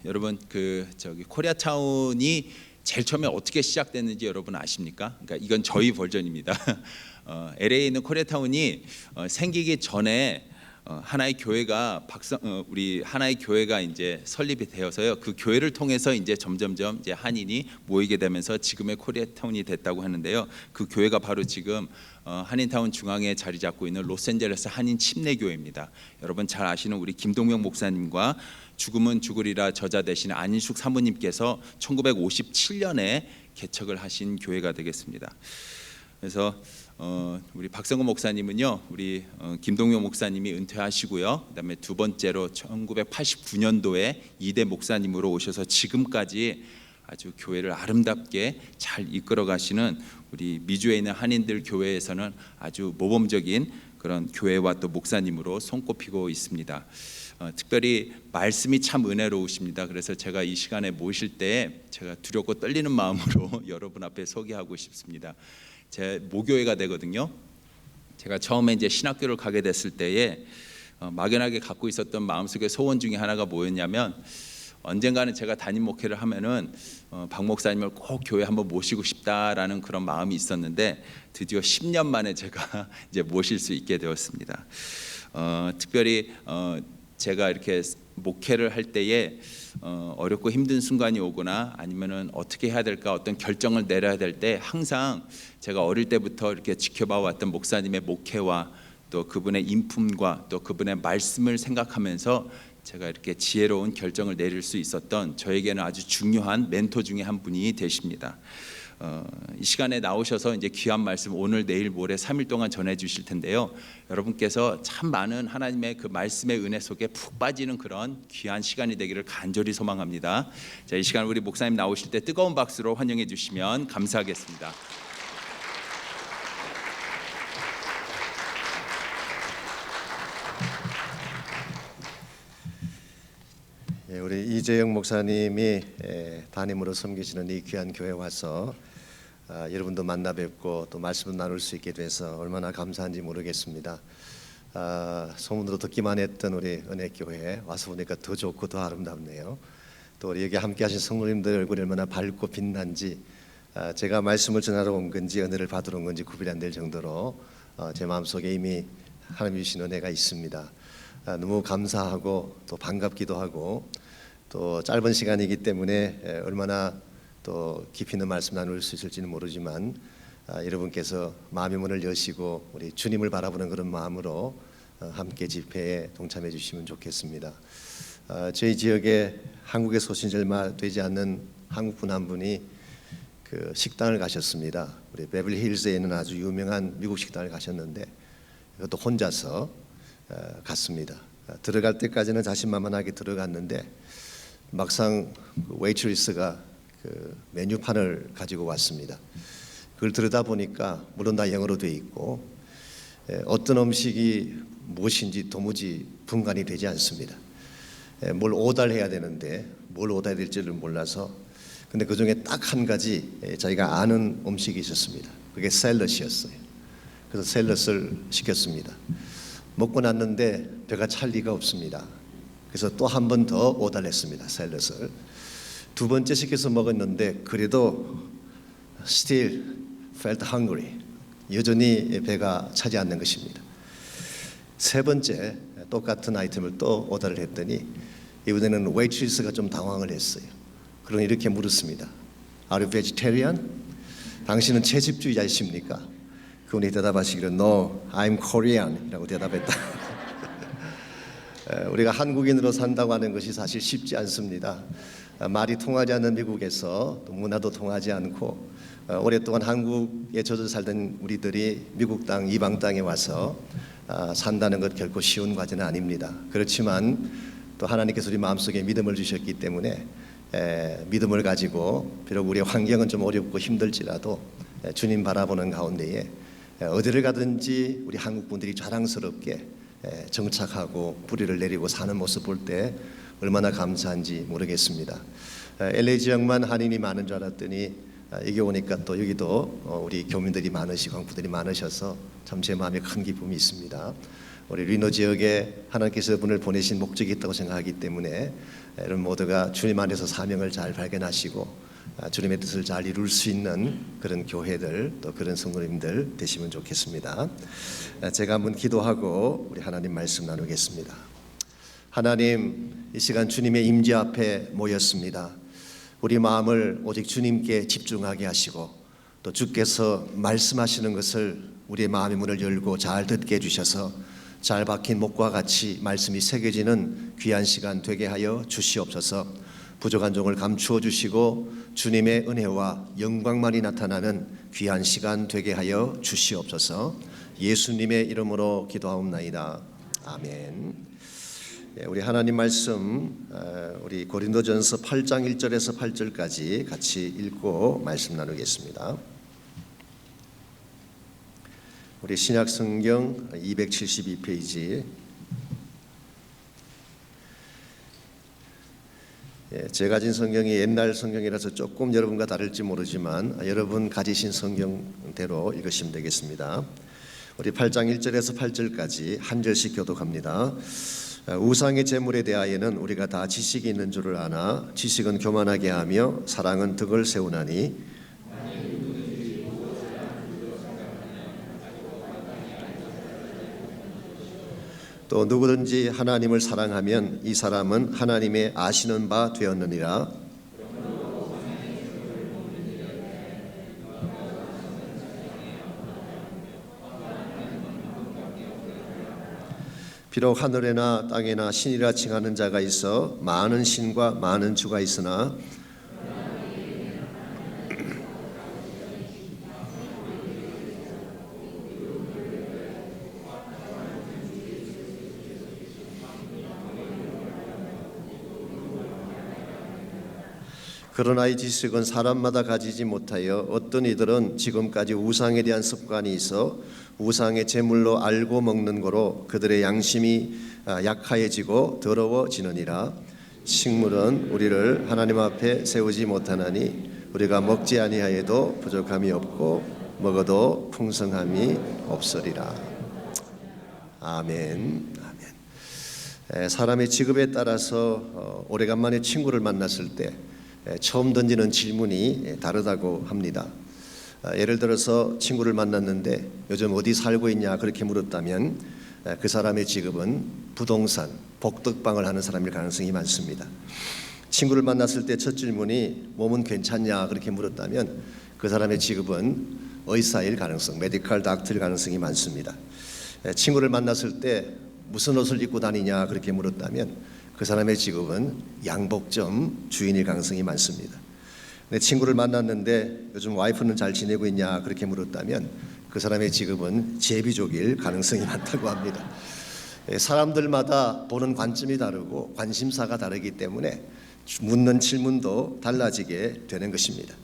여러분 코리아타운이 제일 처음에 어떻게 시작됐는지 여러분 아십니까? 그러니까 이건 저희 버전입니다. LA에 있는 코리아타운이 생기기 전에 하나의 교회가 우리 하나의 교회가 이제 설립이 되어서요. 그 교회를 통해서 이제 점점점 이제 한인이 모이게 되면서 지금의 코리아타운이 됐다고 하는데요. 그 교회가 바로 지금 한인타운 중앙에 자리 잡고 있는 로스앤젤레스 한인 침례교회입니다. 여러분 잘 아시는 우리 김동명 목사님과 죽음은 죽으리라 저자 되신 안인숙 사모님께서 1957년에 개척을 하신 교회가 되겠습니다. 그래서 우리 박성근 목사님은요, 우리 김동명 목사님이 은퇴하시고요, 그다음에 두 번째로 1989년도에 2대 목사님으로 오셔서 지금까지 아주 교회를 아름답게 잘 이끌어 가시는 우리 미주에 있는 한인들 교회에서는 아주 모범적인 그런 교회와 또 목사님으로 손꼽히고 있습니다. 특별히 말씀이 참 은혜로우십니다. 그래서 제가 이 시간에 모실 때 제가 두렵고 떨리는 마음으로 여러분 앞에 소개하고 싶습니다. 제 모교회가 되거든요. 제가 처음에 이제 신학교를 가게 됐을 때에 막연하게 갖고 있었던 마음속의 소원 중에 하나가 뭐였냐면, 언젠가는 제가 담임 목회를 하면은 박 목사님을 꼭 교회 한번 모시고 싶다라는 그런 마음이 있었는데, 드디어 10년 만에 제가 이제 모실 수 있게 되었습니다. 특별히 제가 이렇게 목회를 할 때에 어렵고 힘든 순간이 오거나 아니면은 어떻게 해야 될까, 어떤 결정을 내려야 될 때 항상 제가 어릴 때부터 이렇게 지켜봐 왔던 목사님의 목회와 또 그분의 인품과 또 그분의 말씀을 생각하면서 제가 이렇게 지혜로운 결정을 내릴 수 있었던, 저에게는 아주 중요한 멘토 중에 한 분이 되십니다. 이 시간에 나오셔서 이제 귀한 말씀 오늘 내일 모레 3일 동안 전해 주실 텐데요. 여러분께서 참 많은 하나님의 그 말씀의 은혜 속에 푹 빠지는 그런 귀한 시간이 되기를 간절히 소망합니다. 자, 이 시간 우리 목사님 나오실 때 뜨거운 박수로 환영해 주시면 감사하겠습니다. 우리 이재영 목사님이 담임으로 섬기시는 이 귀한 교회에 와서 여러분도 만나 뵙고 또 말씀을 나눌 수 있게 돼서 얼마나 감사한지 모르겠습니다. 소문으로 듣기만 했던 우리 은혜교회에 와서 보니까 더 좋고 더 아름답네요. 또 우리 여기 함께 하신 성도님들 얼굴이 얼마나 밝고 빛난지, 제가 말씀을 전하러 온 건지 은혜를 받으러 온 건지 구별이 안 될 정도로 제 마음속에 이미 하나님 주신 은혜가 있습니다. 너무 감사하고 또 반갑기도 하고, 또 짧은 시간이기 때문에 얼마나 또 깊이 있는 말씀 나눌 수 있을지는 모르지만 여러분께서 마음의 문을 여시고 우리 주님을 바라보는 그런 마음으로 함께 집회에 동참해 주시면 좋겠습니다. 저희 지역에 한국에서 오신 지 얼마 되지 않는 한국분 한 분이 그 식당을 가셨습니다. 우리 베벌리 힐즈에 있는 아주 유명한 미국 식당을 가셨는데, 이것도 혼자서 갔습니다. 들어갈 때까지는 자신만만하게 들어갔는데 막상 웨이트리스가 그 메뉴판을 가지고 왔습니다. 그걸 들여다보니까 물론 다 영어로 되어 있고 어떤 음식이 무엇인지 도무지 분간이 되지 않습니다. 뭘 오더를 해야 되는데 뭘 오더해야 될지를 몰라서, 근데 그 중에 딱 한 가지 자기가 아는 음식이 있었습니다. 그게 샐러드였어요. 그래서 샐러드를 시켰습니다. 먹고 났는데 배가 찰 리가 없습니다. 그래서 또 한 번 더 오더를 했습니다. 샐러드를 두 번째 시켜서 먹었는데 그래도 still felt hungry, 여전히 배가 차지 않는 것입니다. 세 번째 똑같은 아이템을 또 오더를 했더니 이번에는 웨이트리스가 좀 당황을 했어요. 그러니 이렇게 물었습니다. Are you vegetarian? 당신은 채집주의자이십니까? 그분이 대답하시기를 No, I'm Korean 이라고 대답했다. 우리가 한국인으로 산다고 하는 것이 사실 쉽지 않습니다. 말이 통하지 않는 미국에서 또 문화도 통하지 않고 오랫동안 한국에 젖어 살던 우리들이 미국 땅, 이방 땅에 와서 산다는 것 결코 쉬운 과제는 아닙니다. 그렇지만 또 하나님께서 우리 마음속에 믿음을 주셨기 때문에 믿음을 가지고 비록 우리의 환경은 좀 어렵고 힘들지라도 주님 바라보는 가운데에 어디를 가든지 우리 한국 분들이 자랑스럽게 정착하고 뿌리를 내리고 사는 모습 볼 때 얼마나 감사한지 모르겠습니다. LA 지역만 한인이 많은 줄 알았더니 여기 오니까 또 여기도 우리 교민들이 많으시고 한국분들이 많으셔서 참 제 마음에 큰 기쁨이 있습니다. 우리 리노 지역에 하나님께서 분을 보내신 목적이 있다고 생각하기 때문에 여러분 모두가 주님 안에서 사명을 잘 발견하시고 주님의 뜻을 잘 이룰 수 있는 그런 교회들 또 그런 성도님들 되시면 좋겠습니다. 제가 한번 기도하고 우리 하나님 말씀 나누겠습니다. 하나님, 이 시간 주님의 임재 앞에 모였습니다. 우리 마음을 오직 주님께 집중하게 하시고 또 주께서 말씀하시는 것을 우리의 마음의 문을 열고 잘 듣게 해주셔서 잘 박힌 목과 같이 말씀이 새겨지는 귀한 시간 되게 하여 주시옵소서. 부족한 종을 감추어 주시고 주님의 은혜와 영광만이 나타나는 귀한 시간 되게 하여 주시옵소서. 예수님의 이름으로 기도하옵나이다. 아멘. 우리 하나님 말씀 우리 고린도전서 8장 1절에서 8절까지 같이 읽고 말씀 나누겠습니다. 우리 신약 성경 272페이지. 제가 가진 성경이 옛날 성경이라서 조금 여러분과 다를지 모르지만 여러분 가지신 성경대로 읽으시면 되겠습니다. 우리 8장 1절에서 8절까지 한 절씩 교독합니다. 우상의 제물에 대하여는 우리가 다 지식이 있는 줄을 아나 지식은 교만하게 하며 사랑은 덕을 세우나니 또 누구든지 하나님을 사랑하면 이 사람은 하나님의 아시는 바 되었느니라. 비록 하늘에나 땅에나 신이라 칭하는 자가 있어 많은 신과 많은 주가 있으나 그러나 이 지식은 사람마다 가지지 못하여 어떤 이들은 지금까지 우상에 대한 습관이 있어 우상의 제물로 알고 먹는 거로 그들의 양심이 약하여지고 더러워지느니라. 식물은 우리를 하나님 앞에 세우지 못하나니 우리가 먹지 아니하여도 부족함이 없고 먹어도 풍성함이 없으리라. 아멘. 아멘. 사람의 직업에 따라서 오래간만에 친구를 만났을 때 처음 던지는 질문이 다르다고 합니다. 예를 들어서 친구를 만났는데 요즘 어디 살고 있냐 그렇게 물었다면 그 사람의 직업은 부동산, 복덕방을 하는 사람일 가능성이 많습니다. 친구를 만났을 때 첫 질문이 몸은 괜찮냐 그렇게 물었다면 그 사람의 직업은 의사일 가능성, 메디컬 닥터일 가능성이 많습니다. 친구를 만났을 때 무슨 옷을 입고 다니냐 그렇게 물었다면 그 사람의 직업은 양복점 주인일 가능성이 많습니다. 내 친구를 만났는데 요즘 와이프는 잘 지내고 있냐 그렇게 물었다면 그 사람의 직업은 제비족일 가능성이 많다고 합니다. 사람들마다 보는 관점이 다르고 관심사가 다르기 때문에 묻는 질문도 달라지게 되는 것입니다.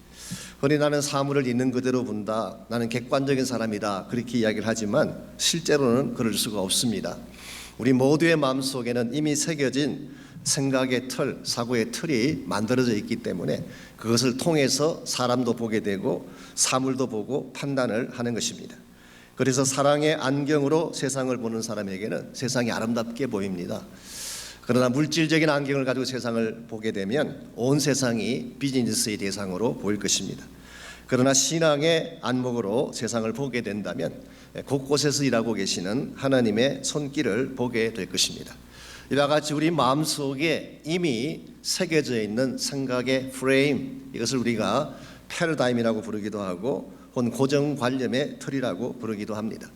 흔히 나는 사물을 있는 그대로 본다, 나는 객관적인 사람이다 그렇게 이야기를 하지만 실제로는 그럴 수가 없습니다. 우리 모두의 마음속에는 이미 새겨진 생각의 틀, 사고의 틀이 만들어져 있기 때문에 그것을 통해서 사람도 보게 되고 사물도 보고 판단을 하는 것입니다. 그래서 사랑의 안경으로 세상을 보는 사람에게는 세상이 아름답게 보입니다. 그러나 물질적인 안경을 가지고 세상을 보게 되면 온 세상이 비즈니스의 대상으로 보일 것입니다. 그러나 신앙의 안목으로 세상을 보게 된다면 곳곳에서 일하고 계시는 하나님의 손길을 보게 될 것입니다. 이와 같이 우리 마음속에 이미 새겨져 있는 생각의 프레임, 이것을 우리가 패러다임이라고 부르기도 하고 혹은 고정관념의 틀이라고 부르기도 합니다.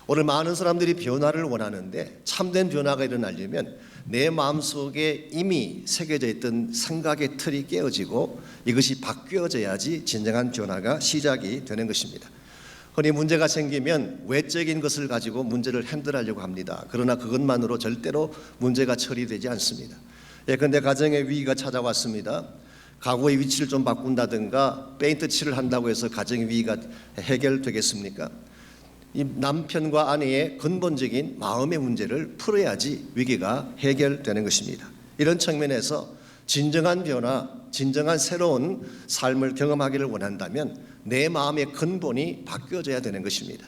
오늘 많은 사람들이 변화를 원하는데 참된 변화가 일어나려면 내 마음속에 이미 새겨져 있던 생각의 틀이 깨어지고 이것이 바뀌어져야지 진정한 변화가 시작이 되는 것입니다. 흔히 문제가 생기면 외적인 것을 가지고 문제를 핸들하려고 합니다. 그러나 그것만으로 절대로 문제가 처리되지 않습니다. 예컨대 가정의 위기가 찾아왔습니다. 가구의 위치를 좀 바꾼다든가 페인트 칠을 한다고 해서 가정의 위기가 해결되겠습니까? 이 남편과 아내의 근본적인 마음의 문제를 풀어야지 위기가 해결되는 것입니다. 이런 측면에서 진정한 변화, 진정한 새로운 삶을 경험하기를 원한다면 내 마음의 근본이 바뀌어져야 되는 것입니다.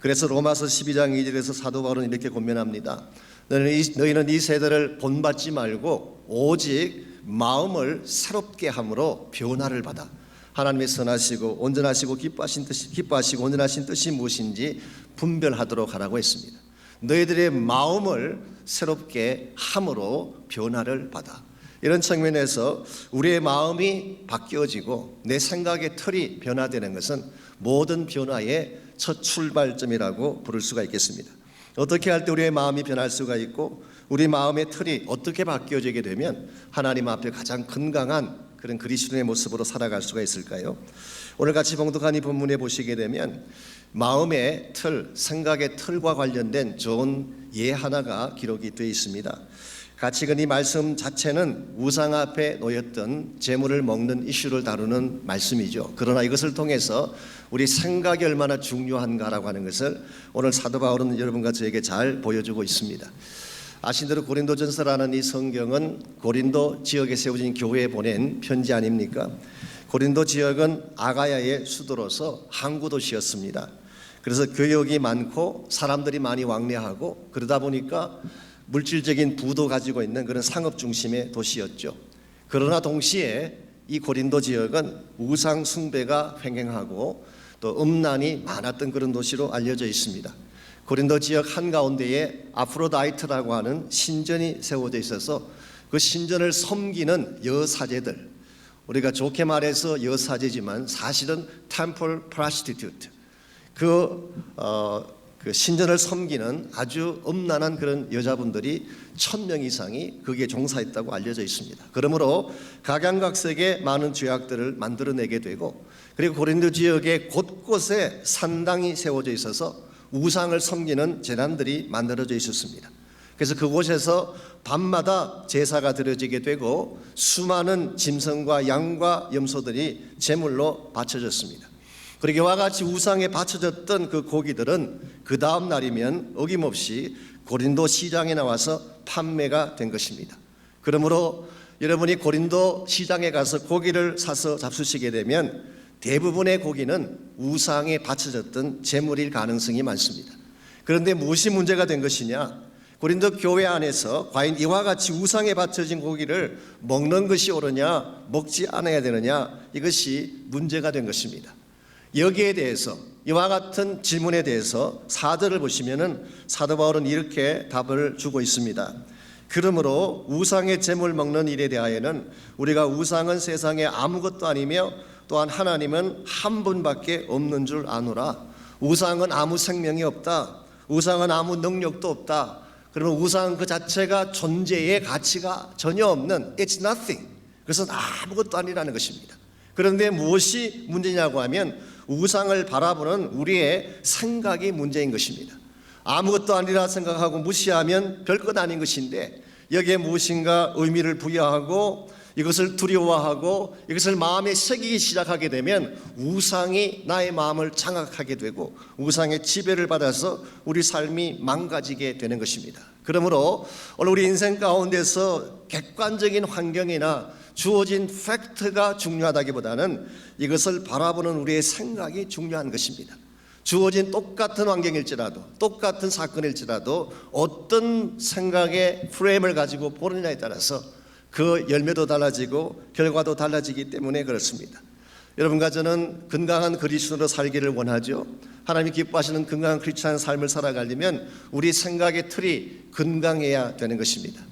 그래서 로마서 12장 2절에서 사도 바울은 이렇게 권면합니다. 너희는 이 세대를 본받지 말고 오직 마음을 새롭게 함으로 변화를 받아 하나님의 선하시고 온전하시고 기뻐하시고 온전하신 뜻이 무엇인지 분별하도록 하라고 했습니다. 너희들의 마음을 새롭게 함으로 변화를 받아. 이런 측면에서 우리의 마음이 바뀌어지고 내 생각의 틀이 변화되는 것은 모든 변화의 첫 출발점이라고 부를 수가 있겠습니다. 어떻게 할 때 우리의 마음이 변할 수가 있고 우리 마음의 틀이 어떻게 바뀌어지게 되면 하나님 앞에 가장 건강한 그런 그리스도의 모습으로 살아갈 수가 있을까요? 오늘 같이 봉독한 이 본문에 보시게 되면 마음의 틀, 생각의 틀과 관련된 좋은 예 하나가 기록이 되어 있습니다. 같이 이 말씀 자체는 우상 앞에 놓였던 재물을 먹는 이슈를 다루는 말씀이죠. 그러나 이것을 통해서 우리 생각이 얼마나 중요한가라고 하는 것을 오늘 사도 바울은 여러분과 저에게 잘 보여주고 있습니다. 아신 대로 고린도전서라는 이 성경은 고린도 지역에 세워진 교회에 보낸 편지 아닙니까? 고린도 지역은 아가야의 수도로서 항구 도시였습니다. 그래서 교역이 많고 사람들이 많이 왕래하고 그러다 보니까 물질적인 부도 가지고 있는 그런 상업 중심의 도시였죠. 그러나 동시에 이 고린도 지역은 우상 숭배가 횡행하고 또 음란이 많았던 그런 도시로 알려져 있습니다. 고린도 지역 한가운데에 아프로다이트라고 하는 신전이 세워져 있어서 그 신전을 섬기는 여사제들, 우리가 좋게 말해서 여사제지만 사실은 템플 프라스티튜트, 그 신전을 섬기는 아주 음란한 그런 여자분들이 1000명 이상이 거기에 종사했다고 알려져 있습니다. 그러므로 각양각색의 많은 죄악들을 만들어내게 되고, 그리고 고린도 지역의 곳곳에 산당이 세워져 있어서 우상을 섬기는 재단들이 만들어져 있었습니다. 그래서 그곳에서 밤마다 제사가 드려지게 되고 수많은 짐승과 양과 염소들이 제물로 바쳐졌습니다. 그리고 이와 같이 우상에 바쳐졌던 그 고기들은 그 다음 날이면 어김없이 고린도 시장에 나와서 판매가 된 것입니다. 그러므로 여러분이 고린도 시장에 가서 고기를 사서 잡수시게 되면 대부분의 고기는 우상에 바쳐졌던 제물일 가능성이 많습니다. 그런데 무엇이 문제가 된 것이냐? 고린도 교회 안에서 과연 이와 같이 우상에 바쳐진 고기를 먹는 것이 옳으냐, 먹지 않아야 되느냐, 이것이 문제가 된 것입니다. 여기에 대해서, 이와 같은 질문에 대해서 4절을 보시면은 사도 바울은 이렇게 답을 주고 있습니다. 그러므로 우상의 제물 먹는 일에 대하여는 우리가 우상은 세상에 아무것도 아니며 또한 하나님은 한 분밖에 없는 줄 아노라. 우상은 아무 생명이 없다. 우상은 아무 능력도 없다. 그러면 우상 그 자체가 존재의 가치가 전혀 없는 It's nothing. 그것은 아무것도 아니라는 것입니다. 그런데 무엇이 문제냐고 하면 우상을 바라보는 우리의 생각이 문제인 것입니다. 아무것도 아니라 생각하고 무시하면 별것 아닌 것인데 여기에 무엇인가 의미를 부여하고 이것을 두려워하고 이것을 마음에 새기기 시작하게 되면 우상이 나의 마음을 장악하게 되고 우상의 지배를 받아서 우리 삶이 망가지게 되는 것입니다. 그러므로 오늘 우리 인생 가운데서 객관적인 환경이나 주어진 팩트가 중요하다기보다는 이것을 바라보는 우리의 생각이 중요한 것입니다. 주어진 똑같은 환경일지라도 똑같은 사건일지라도 어떤 생각의 프레임을 가지고 보느냐에 따라서 그 열매도 달라지고 결과도 달라지기 때문에 그렇습니다. 여러분과 저는 건강한 그리스도로 살기를 원하죠. 하나님이 기뻐하시는 건강한 크리스찬 삶을 살아가려면 우리 생각의 틀이 건강해야 되는 것입니다.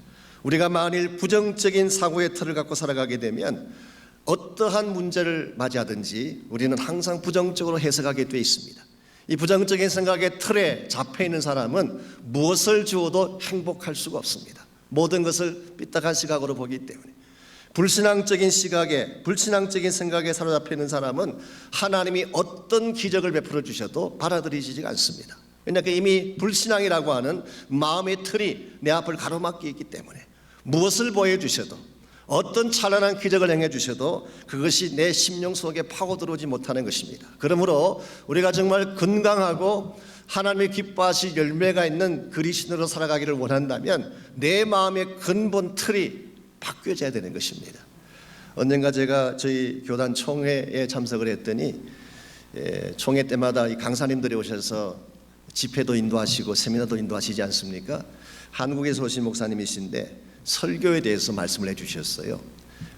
우리가 만일 부정적인 사고의 틀을 갖고 살아가게 되면 어떠한 문제를 맞이하든지 우리는 항상 부정적으로 해석하게 되어 있습니다. 이 부정적인 생각의 틀에 잡혀 있는 사람은 무엇을 주어도 행복할 수가 없습니다. 모든 것을 삐딱한 시각으로 보기 때문에 불신앙적인 시각에 불신앙적인 생각에 사로잡혀 있는 사람은 하나님이 어떤 기적을 베풀어 주셔도 받아들이지가 않습니다. 왜냐하면 이미 불신앙이라고 하는 마음의 틀이 내 앞을 가로막고 있기 때문에 무엇을 보여주셔도 어떤 찬란한 기적을 행해 주셔도 그것이 내 심령 속에 파고들어오지 못하는 것입니다. 그러므로 우리가 정말 건강하고 하나님의 기뻐하실 열매가 있는 그리스도로 살아가기를 원한다면 내 마음의 근본 틀이 바뀌어져야 되는 것입니다. 언젠가 제가 저희 교단 총회에 참석을 했더니 총회 때마다 이 강사님들이 오셔서 집회도 인도하시고 세미나도 인도하시지 않습니까? 한국에서 오신 목사님이신데 설교에 대해서 말씀을 해주셨어요.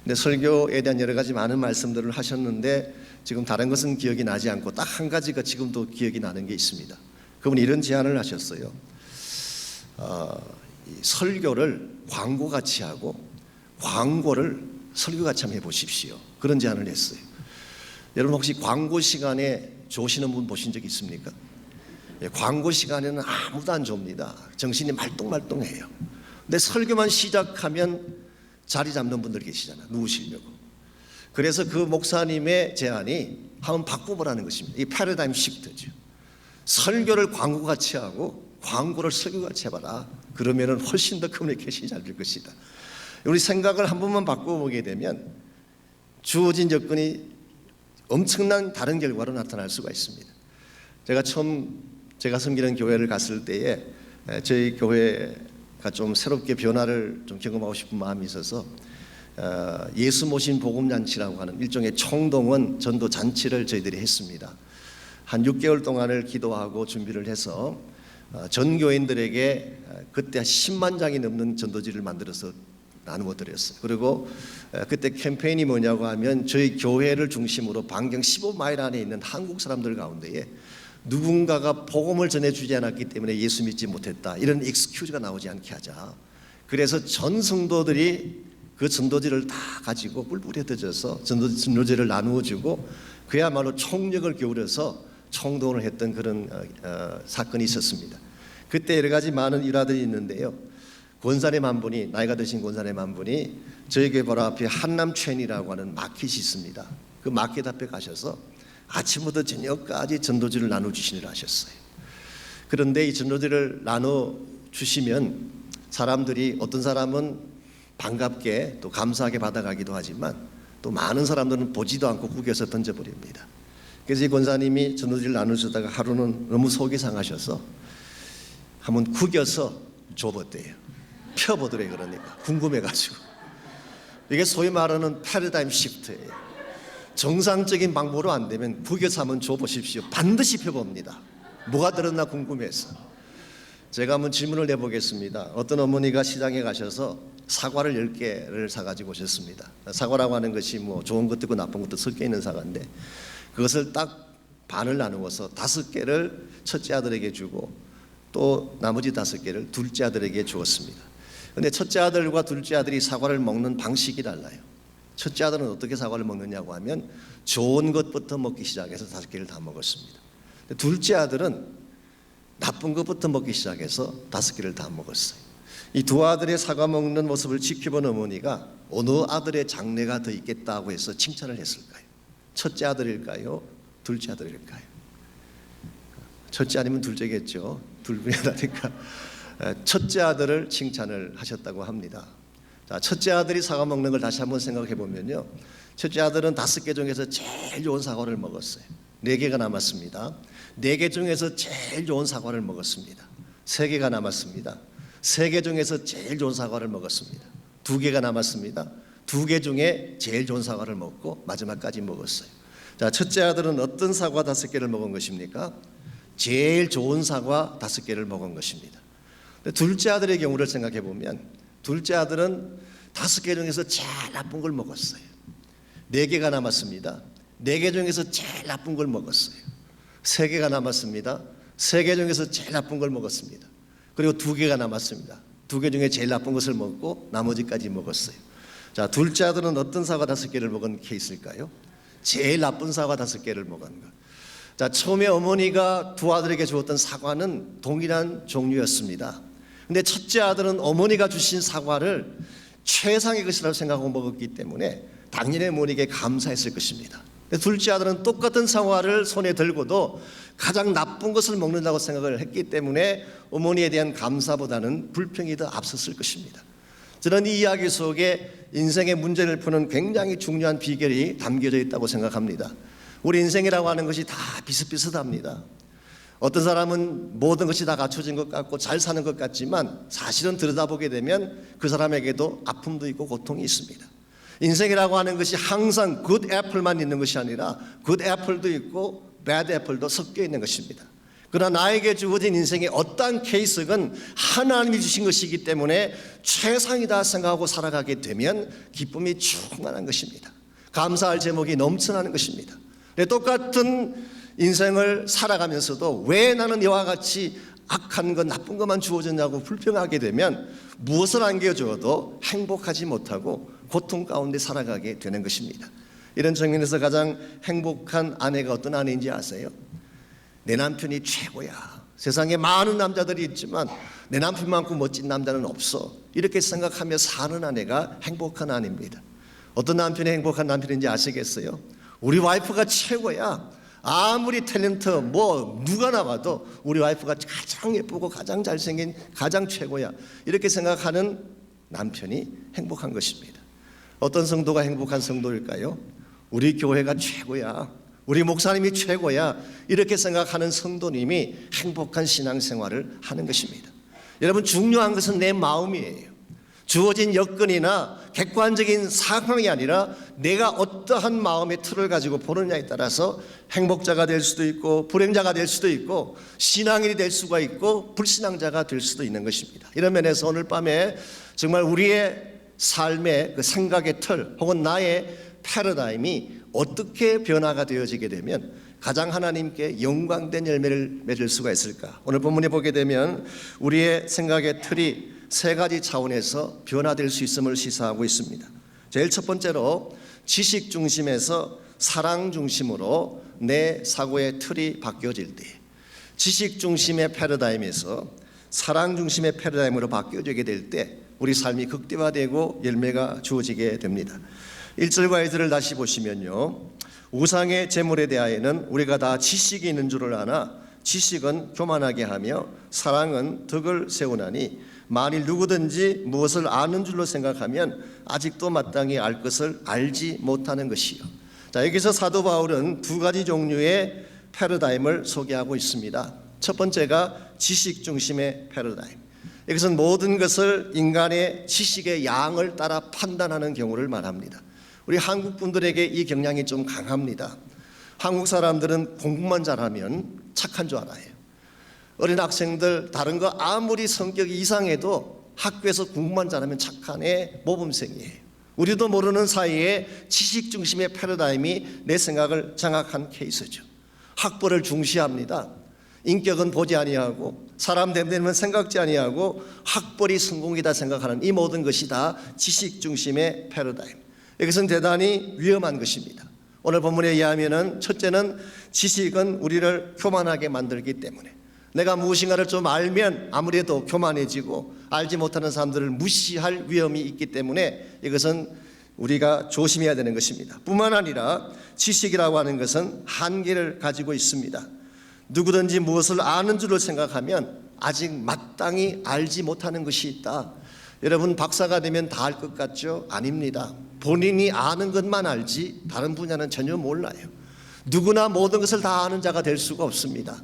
근데 설교에 대한 여러 가지 많은 말씀들을 하셨는데 지금 다른 것은 기억이 나지 않고 딱 한 가지가 지금도 기억이 나는 게 있습니다. 그분이 이런 제안을 하셨어요. 이 설교를 광고같이 하고 광고를 설교같이 한번 해보십시오. 그런 제안을 했어요. 여러분 혹시 광고 시간에 조시는 분 보신 적 있습니까? 광고 시간에는 아무도 안 좁니다. 정신이 말똥말똥해요. 근데 설교만 시작하면 자리 잡는 분들 계시잖아요. 누우시려고. 그래서 그 목사님의 제안이 한번 바꿔보라는 것입니다. 이 패러다임 시프트죠. 설교를 광고같이 하고 광고를 설교같이 해봐라. 그러면은 훨씬 더 커뮤니케이션이 잘 될 것이다. 우리 생각을 한 번만 바꿔보게 되면 주어진 여건이 엄청난 다른 결과로 나타날 수가 있습니다. 제가 섬기는 교회를 갔을 때에 저희 교회가 좀 새롭게 변화를 좀 경험하고 싶은 마음이 있어서 예수 모신 복음잔치라고 하는 일종의 총동원 전도 잔치를 저희들이 했습니다. 한 6개월 동안을 기도하고 준비를 해서 전 교인들에게 그때 10만 장이 넘는 전도지를 만들어서 나누어 드렸어요. 그리고 그때 캠페인이 뭐냐고 하면 저희 교회를 중심으로 반경 15마일 안에 있는 한국 사람들 가운데에 누군가가 복음을 전해주지 않았기 때문에 예수 믿지 못했다, 이런 익스큐즈가 나오지 않게 하자. 그래서 전 성도들이 그 전도지를 다 가지고 뿔뿔이 흩어져서 전도지를 나누어주고 그야말로 총력을 기울여서 총동원을 했던 그런 사건이 있었습니다. 그때 여러 가지 많은 일화들이 있는데요. 권사님 한 분이, 나이가 드신 권사님 한 분이 저희 교회 바로 앞에 한남첸이라고 하는 마켓이 있습니다. 그 마켓 앞에 가셔서 아침부터 저녁까지 전도지를 나눠주시느라 하셨어요. 그런데 이 전도지를 나눠주시면 사람들이, 어떤 사람은 반갑게 또 감사하게 받아가기도 하지만 또 많은 사람들은 보지도 않고 구겨서 던져버립니다. 그래서 이 권사님이 전도지를 나누시다가 하루는 너무 속이 상하셔서 한번 구겨서 줘봤대요. 펴보더래. 그러니까 궁금해가지고. 이게 소위 말하는 패러다임 시프트예요. 정상적인 방법으로 안 되면 구겨서 한번 줘보십시오. 반드시 펴봅니다. 뭐가 들었나 궁금해서. 제가 한번 질문을 내보겠습니다. 어떤 어머니가 시장에 가셔서 사과를 10개를 사가지고 오셨습니다. 사과라고 하는 것이 뭐 좋은 것도 있고 나쁜 것도 섞여 있는 사과인데 그것을 딱 반을 나누어서 5개를 첫째 아들에게 주고 또 나머지 5개를 둘째 아들에게 주었습니다. 그런데 첫째 아들과 둘째 아들이 사과를 먹는 방식이 달라요. 첫째 아들은 어떻게 사과를 먹느냐고 하면 좋은 것부터 먹기 시작해서 5개를 다 먹었습니다. 둘째 아들은 나쁜 것부터 먹기 시작해서 5개를 다 먹었어요. 이 두 아들의 사과 먹는 모습을 지켜본 어머니가 어느 아들의 장래가 더 있겠다고 해서 칭찬을 했을까요? 첫째 아들일까요? 둘째 아들일까요? 첫째 아니면 둘째겠죠. 둘 분이 하나니까. 첫째 아들을 칭찬을 하셨다고 합니다. 자, 첫째 아들이 사과 먹는 걸 다시 한번 생각해 보면요, 첫째 아들은 5개 중에서 제일 좋은 사과를 먹었어요. 4개가 남았습니다. 4개 중에서 제일 좋은 사과를 먹었습니다. 3개가 남았습니다. 3개 중에서 제일 좋은 사과를 먹었습니다. 2개가 남았습니다. 2개 중에 제일 좋은 사과를 먹고 마지막까지 먹었어요. 자, 첫째 아들은 어떤 사과 5개를 먹은 것입니까? 제일 좋은 사과 5개를 먹은 것입니다. 둘째 아들의 경우를 생각해 보면 둘째 아들은 5개 중에서 제일 나쁜 걸 먹었어요. 4개가 남았습니다. 4개 중에서 제일 나쁜 걸 먹었어요. 3개가 남았습니다. 3개 중에서 제일 나쁜 걸 먹었습니다. 그리고 2개가 남았습니다. 2개 중에 제일 나쁜 것을 먹고 나머지까지 먹었어요. 자, 둘째 아들은 어떤 사과 5개를 먹은 케이스일까요? 제일 나쁜 사과 5개를 먹은 것. 자, 처음에 어머니가 두 아들에게 주었던 사과는 동일한 종류였습니다. 근데 첫째 아들은 어머니가 주신 사과를 최상의 것이라고 생각하고 먹었기 때문에 당연히 어머니에게 감사했을 것입니다. 둘째 아들은 똑같은 사과를 손에 들고도 가장 나쁜 것을 먹는다고 생각을 했기 때문에 어머니에 대한 감사보다는 불평이 더 앞섰을 것입니다. 저는 이 이야기 속에 인생의 문제를 푸는 굉장히 중요한 비결이 담겨져 있다고 생각합니다. 우리 인생이라고 하는 것이 다 비슷비슷합니다. 어떤 사람은 모든 것이 다 갖춰진 것 같고 잘 사는 것 같지만 사실은 들여다보게 되면 그 사람에게도 아픔도 있고 고통이 있습니다. 인생이라고 하는 것이 항상 굿 애플만 있는 것이 아니라 굿 애플도 있고 배드 애플도 섞여 있는 것입니다. 그러나 나에게 주어진 인생의 어떠한 케이스건 하나님이 주신 것이기 때문에 최상이다 생각하고 살아가게 되면 기쁨이 충만한 것입니다. 감사할 제목이 넘쳐나는 것입니다. 똑같은 인생을 살아가면서도 왜 나는 이와 같이 악한 것, 나쁜 것만 주어졌냐고 불평하게 되면 무엇을 안겨주어도 행복하지 못하고 고통 가운데 살아가게 되는 것입니다. 이런 측면에서 가장 행복한 아내가 어떤 아내인지 아세요? 내 남편이 최고야. 세상에 많은 남자들이 있지만 내 남편만큼 멋진 남자는 없어. 이렇게 생각하며 사는 아내가 행복한 아내입니다. 어떤 남편이 행복한 남편인지 아시겠어요? 우리 와이프가 최고야. 아무리 탤런트 누가 나와도 우리 와이프가 가장 예쁘고 가장 잘생긴 가장 최고야. 이렇게 생각하는 남편이 행복한 것입니다. 어떤 성도가 행복한 성도일까요? 우리 교회가 최고야. 우리 목사님이 최고야. 이렇게 생각하는 성도님이 행복한 신앙생활을 하는 것입니다. 여러분, 중요한 것은 내 마음이에요. 주어진 여건이나 객관적인 상황이 아니라 내가 어떠한 마음의 틀을 가지고 보느냐에 따라서 행복자가 될 수도 있고 불행자가 될 수도 있고 신앙인이 될 수가 있고 불신앙자가 될 수도 있는 것입니다. 이런 면에서 오늘 밤에 정말 우리의 삶의 그 생각의 틀 혹은 나의 패러다임이 어떻게 변화가 되어지게 되면 가장 하나님께 영광된 열매를 맺을 수가 있을까? 오늘 본문에 보게 되면 우리의 생각의 틀이 세 가지 차원에서 변화될 수 있음을 시사하고 있습니다. 제일 첫 번째로 지식 중심에서 사랑 중심으로 내 사고의 틀이 바뀌어질 때, 지식 중심의 패러다임에서 사랑 중심의 패러다임으로 바뀌어지게 될 때 우리 삶이 극대화되고 열매가 주어지게 됩니다. 1절과 2절을 다시 보시면요, 우상의 재물에 대하여는 우리가 다 지식이 있는 줄을 아나 지식은 교만하게 하며 사랑은 덕을 세우나니 만일 누구든지 무엇을 아는 줄로 생각하면 아직도 마땅히 알 것을 알지 못하는 것이요. 자, 여기서 사도 바울은 두 가지 종류의 패러다임을 소개하고 있습니다. 첫 번째가 지식 중심의 패러다임. 여기서는 모든 것을 인간의 지식의 양을 따라 판단하는 경우를 말합니다. 우리 한국 분들에게 이 경향이 좀 강합니다. 한국 사람들은 공부만 잘하면 착한 줄 알아요. 어린 학생들 다른 거 아무리 성격이 이상해도 학교에서 공부만 잘하면 착한 애, 모범생이에요. 우리도 모르는 사이에 지식 중심의 패러다임이 내 생각을 장악한 케이스죠. 학벌을 중시합니다. 인격은 보지 아니하고 사람 됨되면 생각지 아니하고 학벌이 성공이다 생각하는 이 모든 것이 다 지식 중심의 패러다임. 이것은 대단히 위험한 것입니다. 오늘 본문에 의하면은 첫째는 지식은 우리를 교만하게 만들기 때문에 내가 무엇인가를 좀 알면 아무래도 교만해지고 알지 못하는 사람들을 무시할 위험이 있기 때문에 이것은 우리가 조심해야 되는 것입니다. 뿐만 아니라 지식이라고 하는 것은 한계를 가지고 있습니다. 누구든지 무엇을 아는 줄로 생각하면 아직 마땅히 알지 못하는 것이 있다. 여러분, 박사가 되면 다 알 것 같죠? 아닙니다. 본인이 아는 것만 알지 다른 분야는 전혀 몰라요. 누구나 모든 것을 다 아는 자가 될 수가 없습니다.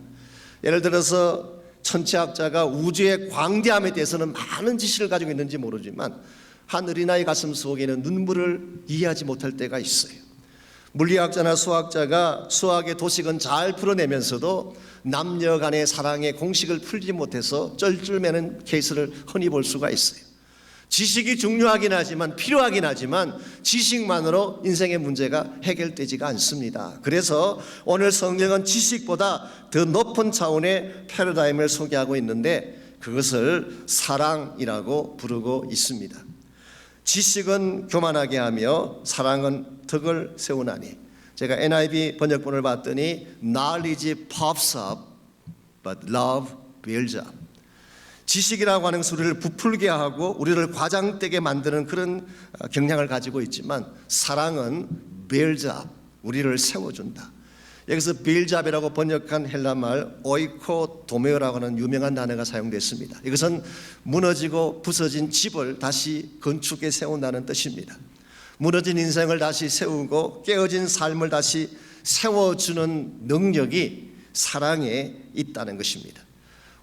예를 들어서 천체학자가 우주의 광대함에 대해서는 많은 지식을 가지고 있는지 모르지만 한 어린아이 가슴 속에는 눈물을 이해하지 못할 때가 있어요. 물리학자나 수학자가 수학의 도식은 잘 풀어내면서도 남녀 간의 사랑의 공식을 풀지 못해서 쩔쩔매는 케이스를 흔히 볼 수가 있어요. 지식이 중요하긴 하지만 필요하긴 하지만 지식만으로 인생의 문제가 해결되지가 않습니다. 그래서 오늘 성경은 지식보다 더 높은 차원의 패러다임을 소개하고 있는데 그것을 사랑이라고 부르고 있습니다. 지식은 교만하게 하며 사랑은 덕을 세우나니, 제가 NIV 번역본을 봤더니 knowledge puffs up but love builds up. 지식이라고 하는 것은 우리를 부풀게 하고 우리를 과장되게 만드는 그런 경향을 가지고 있지만 사랑은 builds up, 우리를 세워준다. 여기서 builds up이라고 번역한 헬라말 오이코도메오라고 하는 유명한 단어가 사용됐습니다. 이것은 무너지고 부서진 집을 다시 건축해 세운다는 뜻입니다. 무너진 인생을 다시 세우고 깨어진 삶을 다시 세워주는 능력이 사랑에 있다는 것입니다.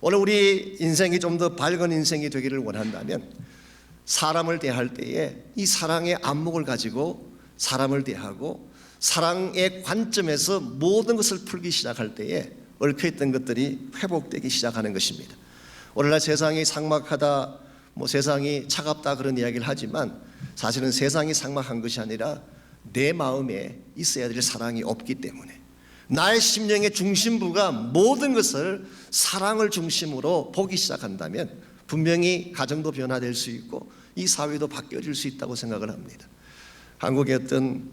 오늘 우리 인생이 좀 더 밝은 인생이 되기를 원한다면 사람을 대할 때에 이 사랑의 안목을 가지고 사람을 대하고 사랑의 관점에서 모든 것을 풀기 시작할 때에 얽혀있던 것들이 회복되기 시작하는 것입니다. 오늘날 세상이 삭막하다, 세상이 차갑다 그런 이야기를 하지만 사실은 세상이 삭막한 것이 아니라 내 마음에 있어야 될 사랑이 없기 때문에 나의 심령의 중심부가 모든 것을 사랑을 중심으로 보기 시작한다면 분명히 가정도 변화될 수 있고 이 사회도 바뀌어질 수 있다고 생각을 합니다. 한국의 어떤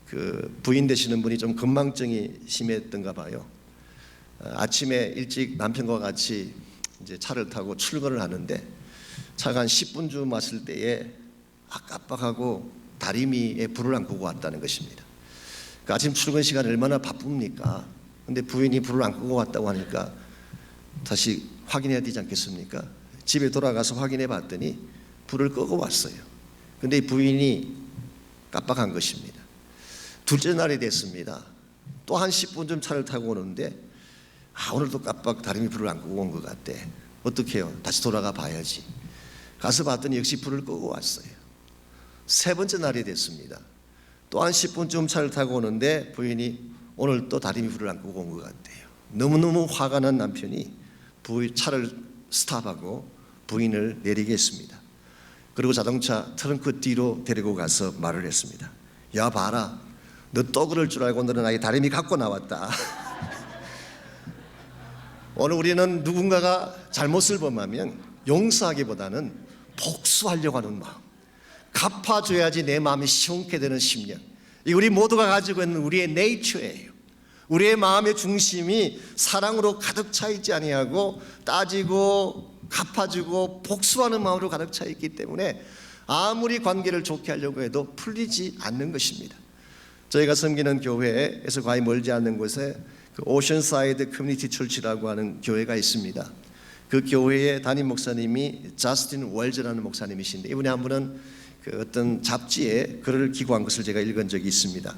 그 부인 되시는 분이 좀 건망증이 심했던가 봐요. 아침에 일찍 남편과 같이 이제 차를 타고 출근을 하는데 차가 한 10분 마실 때에 깜빡하고 다리미에 불을 안 끄고 왔다는 것입니다. 그 아침 출근 시간 얼마나 바쁩니까? 근데 부인이 불을 안 끄고 왔다고 하니까 다시 확인해야 되지 않겠습니까? 집에 돌아가서 확인해 봤더니 불을 끄고 왔어요. 근데 이 부인이 깜빡한 것입니다. 둘째 날이 됐습니다. 또 한 10분쯤 차를 타고 오는데 오늘도 깜빡 다리미 불을 안 끄고 온 것 같대. 어떻게 해요? 다시 돌아가 봐야지. 가서 봤더니 역시 불을 끄고 왔어요. 세 번째 날이 됐습니다. 또 한 10분쯤 차를 타고 오는데 부인이 오늘 또 다리미 불을 안 끄고 온 것 같대요. 너무너무 화가 난 남편이 차를 스탑하고 부인을 내리게 했습니다. 그리고 자동차 트렁크 뒤로 데리고 가서 말을 했습니다. 야 봐라, 너 또 그럴 줄 알고 너는 아예 다리미 갖고 나왔다. 오늘 우리는 누군가가 잘못을 범하면 용서하기보다는 복수하려고 하는 마음, 갚아줘야지 내 마음이 시원케 되는 심령, 이 우리 모두가 가지고 있는 우리의 네이처예요. 우리의 마음의 중심이 사랑으로 가득 차 있지 아니하고 따지고 갚아주고 복수하는 마음으로 가득 차 있기 때문에 아무리 관계를 좋게 하려고 해도 풀리지 않는 것입니다. 저희가 섬기는 교회에서 거의 멀지 않는 곳에 그 오션사이드 커뮤니티 철치라고 하는 교회가 있습니다. 그 교회의 담임 목사님이 저스틴 월즈라는 목사님이신데 이분이 한 분은 그 어떤 잡지에 글을 기고한 것을 제가 읽은 적이 있습니다.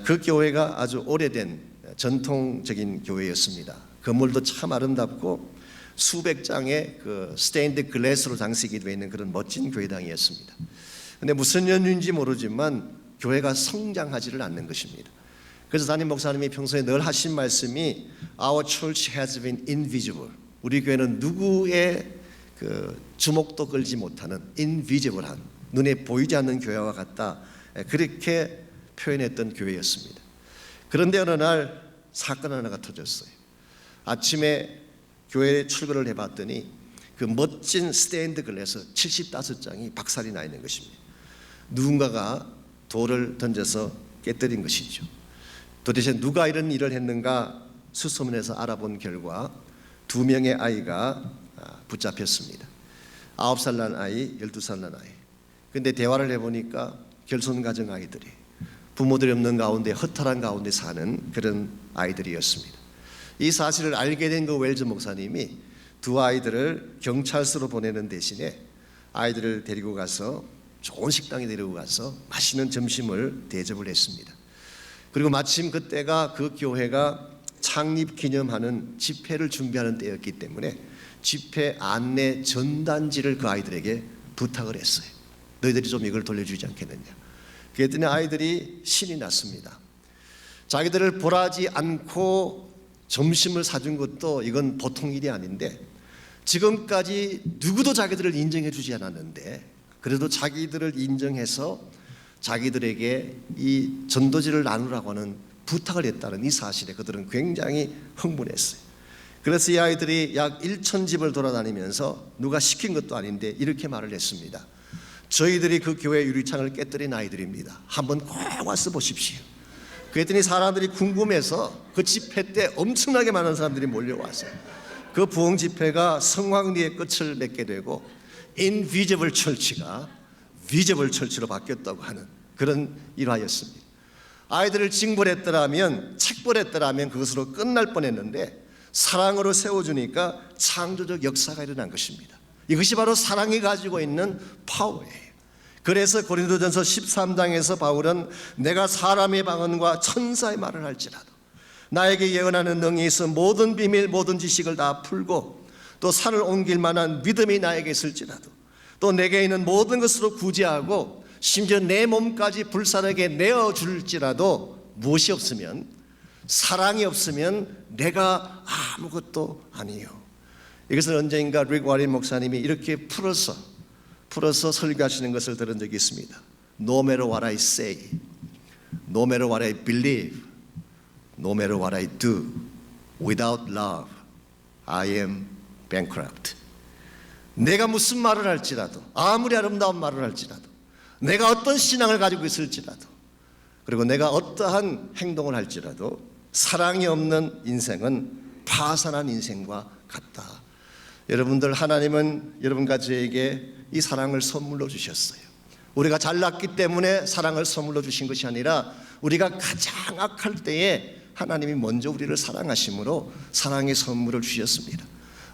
그 교회가 아주 오래된 전통적인 교회였습니다. 건물도 참 아름답고 수백 장의 그 스테인드 글래스로 장식이 되어 있는 그런 멋진 교회당이었습니다. 그런데 무슨 연유인지 모르지만 교회가 성장하지를 않는 것입니다. 그래서 담임 목사님이 평소에 늘 하신 말씀이 Our church has been invisible. 우리 교회는 누구의 그 주목도 끌지 못하는 invisible한, 눈에 보이지 않는 교회와 같다. 그렇게 표현했던 교회였습니다. 그런데 어느 날 사건 하나가 터졌어요. 아침에 교회에 출근을 해봤더니 그 멋진 스테인드 글래스 75장이 박살이 나 있는 것입니다. 누군가가 돌을 던져서 깨뜨린 것이죠. 도대체 누가 이런 일을 했는가 수소문해서 알아본 결과 2명의 아이가 붙잡혔습니다. 9살 난 아이, 12살 난 아이. 근데 대화를 해보니까 결손가정 아이들이 부모들이 없는 가운데 허탈한 가운데 사는 그런 아이들이었습니다. 이 사실을 알게 된 그 웰즈 목사님이 두 아이들을 경찰서로 보내는 대신에 아이들을 데리고 가서 좋은 식당에 데리고 가서 맛있는 점심을 대접을 했습니다. 그리고 마침 그때가 그 교회가 창립 기념하는 집회를 준비하는 때였기 때문에 집회 안내 전단지를 그 아이들에게 부탁을 했어요. 너희들이 좀 이걸 돌려주지 않겠느냐. 그랬더니 아이들이 신이 났습니다. 자기들을 보라지 않고 점심을 사준 것도 이건 보통 일이 아닌데 지금까지 누구도 자기들을 인정해 주지 않았는데 그래도 자기들을 인정해서 자기들에게 이 전도지를 나누라고 하는 부탁을 했다는 이 사실에 그들은 굉장히 흥분했어요. 그래서 이 아이들이 약 1,000집을 돌아다니면서 누가 시킨 것도 아닌데 이렇게 말을 했습니다. 저희들이 그 교회 유리창을 깨뜨린 아이들입니다. 한번 꼭 와서 보십시오. 그랬더니 사람들이 궁금해서 그 집회 때 엄청나게 많은 사람들이 몰려왔어요. 그 부흥 집회가 성황리의 끝을 맺게 되고 인비저블 철치가 비저블 철치로 바뀌었다고 하는 그런 일화였습니다. 아이들을 징벌했더라면 책벌했더라면 그것으로 끝날 뻔했는데 사랑으로 세워주니까 창조적 역사가 일어난 것입니다. 이것이 바로 사랑이 가지고 있는 파워예요. 그래서 고린도전서 13장에서 바울은 내가 사람의 방언과 천사의 말을 할지라도 나에게 예언하는 능이 있어 모든 비밀 모든 지식을 다 풀고 또 산을 옮길 만한 믿음이 나에게 있을지라도 또 내게 있는 모든 것으로 구제하고 심지어 내 몸까지 불사르게 내어줄지라도 무엇이 없으면 사랑이 없으면 내가 아무것도 아니에요. 이것을 언젠가 릭 와린 목사님이 이렇게 풀어서 설교하시는 것을 들은 적이 있습니다. No matter what I say, no matter what I believe, no matter what I do, without love, I am bankrupt. 내가 무슨 말을 할지라도, 아무리 아름다운 말을 할지라도, 내가 어떤 신앙을 가지고 있을지라도, 그리고 내가 어떠한 행동을 할지라도 사랑이 없는 인생은 파산한 인생과 같다. 여러분들, 하나님은 여러분과 저에게 이 사랑을 선물로 주셨어요. 우리가 잘났기 때문에 사랑을 선물로 주신 것이 아니라 우리가 가장 악할 때에 하나님이 먼저 우리를 사랑하심으로 사랑의 선물을 주셨습니다.